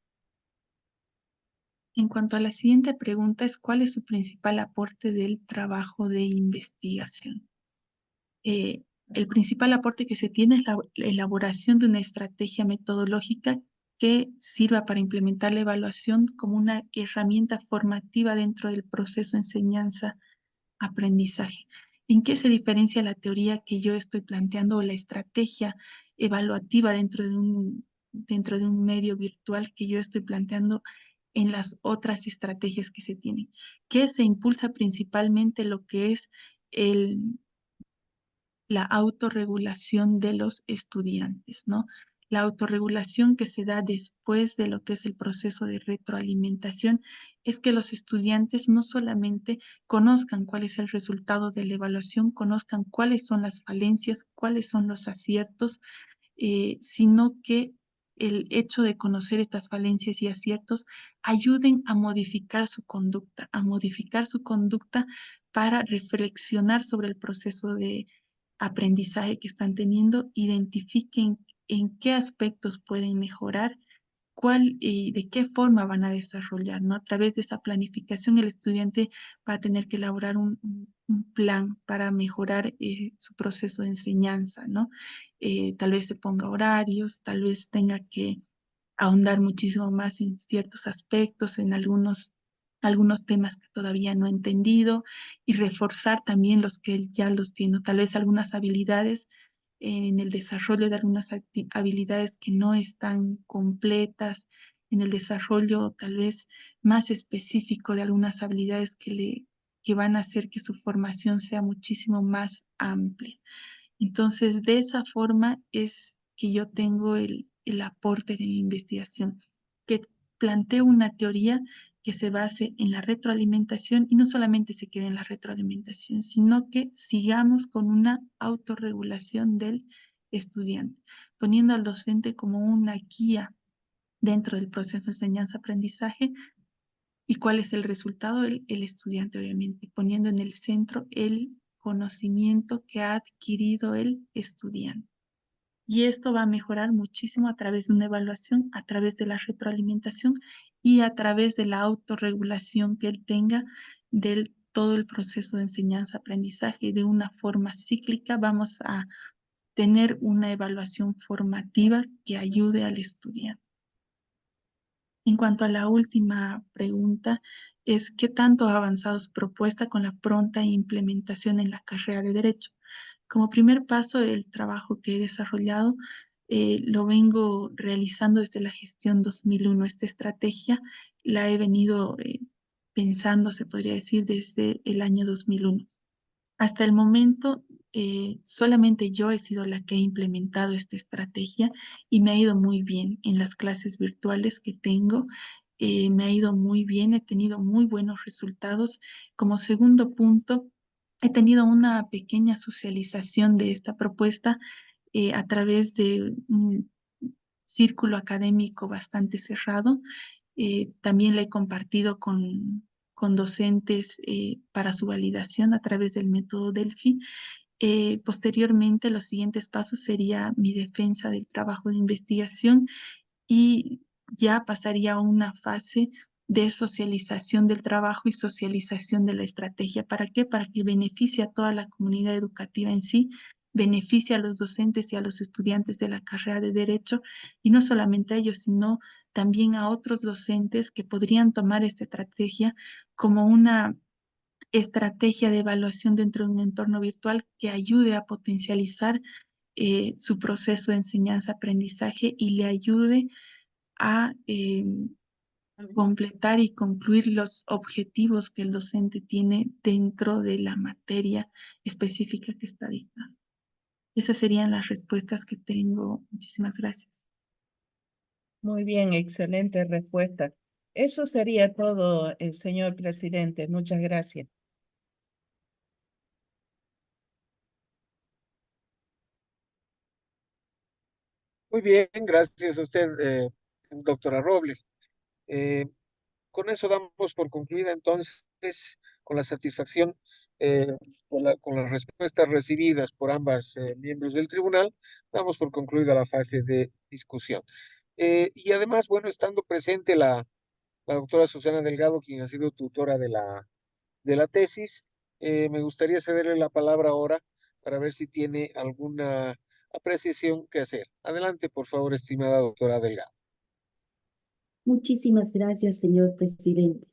En cuanto a la siguiente pregunta, es ¿cuál es su principal aporte del trabajo de investigación? El principal aporte que se tiene es la elaboración de una estrategia metodológica que sirva para implementar la evaluación como una herramienta formativa dentro del proceso de enseñanza-aprendizaje. ¿En qué se diferencia la teoría que yo estoy planteando o la estrategia evaluativa dentro de un medio virtual que yo estoy planteando en las otras estrategias que se tienen? Que se impulsa principalmente lo que es la autorregulación de los estudiantes, ¿no? La autorregulación que se da después de lo que es el proceso de retroalimentación es que los estudiantes no solamente conozcan cuál es el resultado de la evaluación, conozcan cuáles son las falencias, cuáles son los aciertos, sino que el hecho de conocer estas falencias y aciertos ayuden a modificar su conducta para reflexionar sobre el proceso de aprendizaje que están teniendo, identifiquen en qué aspectos pueden mejorar, cuál y de qué forma van a desarrollar, ¿no? A través de esa planificación, el estudiante va a tener que elaborar un plan para mejorar su proceso de enseñanza, ¿no? Tal vez se ponga horarios, tal vez tenga que ahondar muchísimo más en ciertos aspectos, en algunos temas que todavía no he entendido, y reforzar también los que él ya los tiene, tal vez algunas habilidades en el desarrollo de algunas habilidades que no están completas, en el desarrollo tal vez más específico de algunas habilidades que van a hacer que su formación sea muchísimo más amplia. Entonces, de esa forma es que yo tengo el aporte de mi investigación, que planteo una teoría que se base en la retroalimentación, y no solamente se quede en la retroalimentación, sino que sigamos con una autorregulación del estudiante, poniendo al docente como una guía dentro del proceso de enseñanza-aprendizaje. ¿Y cuál es el resultado? El estudiante, obviamente, poniendo en el centro el conocimiento que ha adquirido el estudiante. Y esto va a mejorar muchísimo a través de una evaluación, a través de la retroalimentación y a través de la autorregulación que él tenga del todo el proceso de enseñanza-aprendizaje. De una forma cíclica vamos a tener una evaluación formativa que ayude al estudiante. En cuanto a la última pregunta, es ¿qué tanto ha avanzado su propuesta con la pronta implementación en la carrera de Derecho? Como primer paso, el trabajo que he desarrollado lo vengo realizando desde la gestión 2001. Esta estrategia la he venido pensando, se podría decir, desde el año 2001. Hasta el momento, solamente yo he sido la que he implementado esta estrategia y me ha ido muy bien en las clases virtuales que tengo. Me ha ido muy bien, he tenido muy buenos resultados. Como segundo punto, he tenido una pequeña socialización de esta propuesta a través de un círculo académico bastante cerrado. También la he compartido con docentes para su validación a través del método Delphi. Posteriormente, los siguientes pasos sería mi defensa del trabajo de investigación y ya pasaría a una fase de socialización del trabajo y socialización de la estrategia. ¿Para qué? Para que beneficie a toda la comunidad educativa en sí, beneficie a los docentes y a los estudiantes de la carrera de Derecho, y no solamente a ellos, sino también a otros docentes que podrían tomar esta estrategia como una estrategia de evaluación dentro de un entorno virtual que ayude a potencializar su proceso de enseñanza-aprendizaje y le ayude a completar y concluir los objetivos que el docente tiene dentro de la materia específica que está dictando. Esas serían las respuestas que tengo. Muchísimas gracias. Muy bien, excelente respuesta. Eso sería todo, señor presidente. Muchas gracias. Muy bien, gracias a usted, doctora Robles. Eh, con eso damos por concluida entonces, con la satisfacción, eh, con las respuestas recibidas por ambas miembros del tribunal, damos por concluida la fase de discusión. Y además, bueno, estando presente la doctora Susana Delgado, quien ha sido tutora de la tesis, me gustaría cederle la palabra ahora para ver si tiene alguna apreciación que hacer. Adelante, por favor, estimada doctora Delgado. Muchísimas gracias, señor presidente.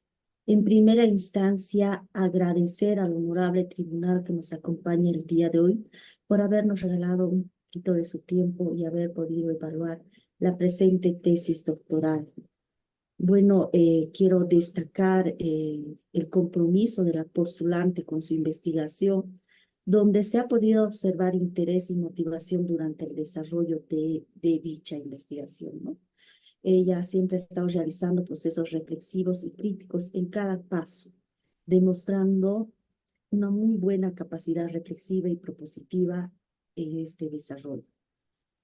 En primera instancia, agradecer al honorable tribunal que nos acompaña el día de hoy por habernos regalado un poquito de su tiempo y haber podido evaluar la presente tesis doctoral. Bueno, quiero destacar el compromiso de la postulante con su investigación, donde se ha podido observar interés y motivación durante el desarrollo de dicha investigación, ¿no? Ella siempre ha estado realizando procesos reflexivos y críticos en cada paso, demostrando una muy buena capacidad reflexiva y propositiva en este desarrollo.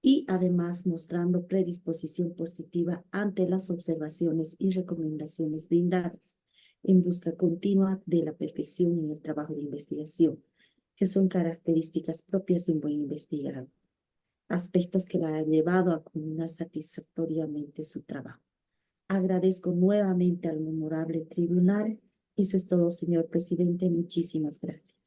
Y además mostrando predisposición positiva ante las observaciones y recomendaciones brindadas en busca continua de la perfección en el trabajo de investigación, que son características propias de un buen investigador, aspectos que la han llevado a culminar satisfactoriamente su trabajo. Agradezco nuevamente al memorable tribunal. Eso es todo, señor presidente. Muchísimas gracias.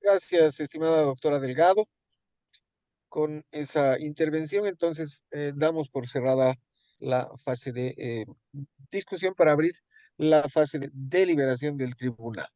Gracias, estimada doctora Delgado. Con esa intervención, entonces, damos por cerrada la fase de discusión para abrir la fase de deliberación del tribunal.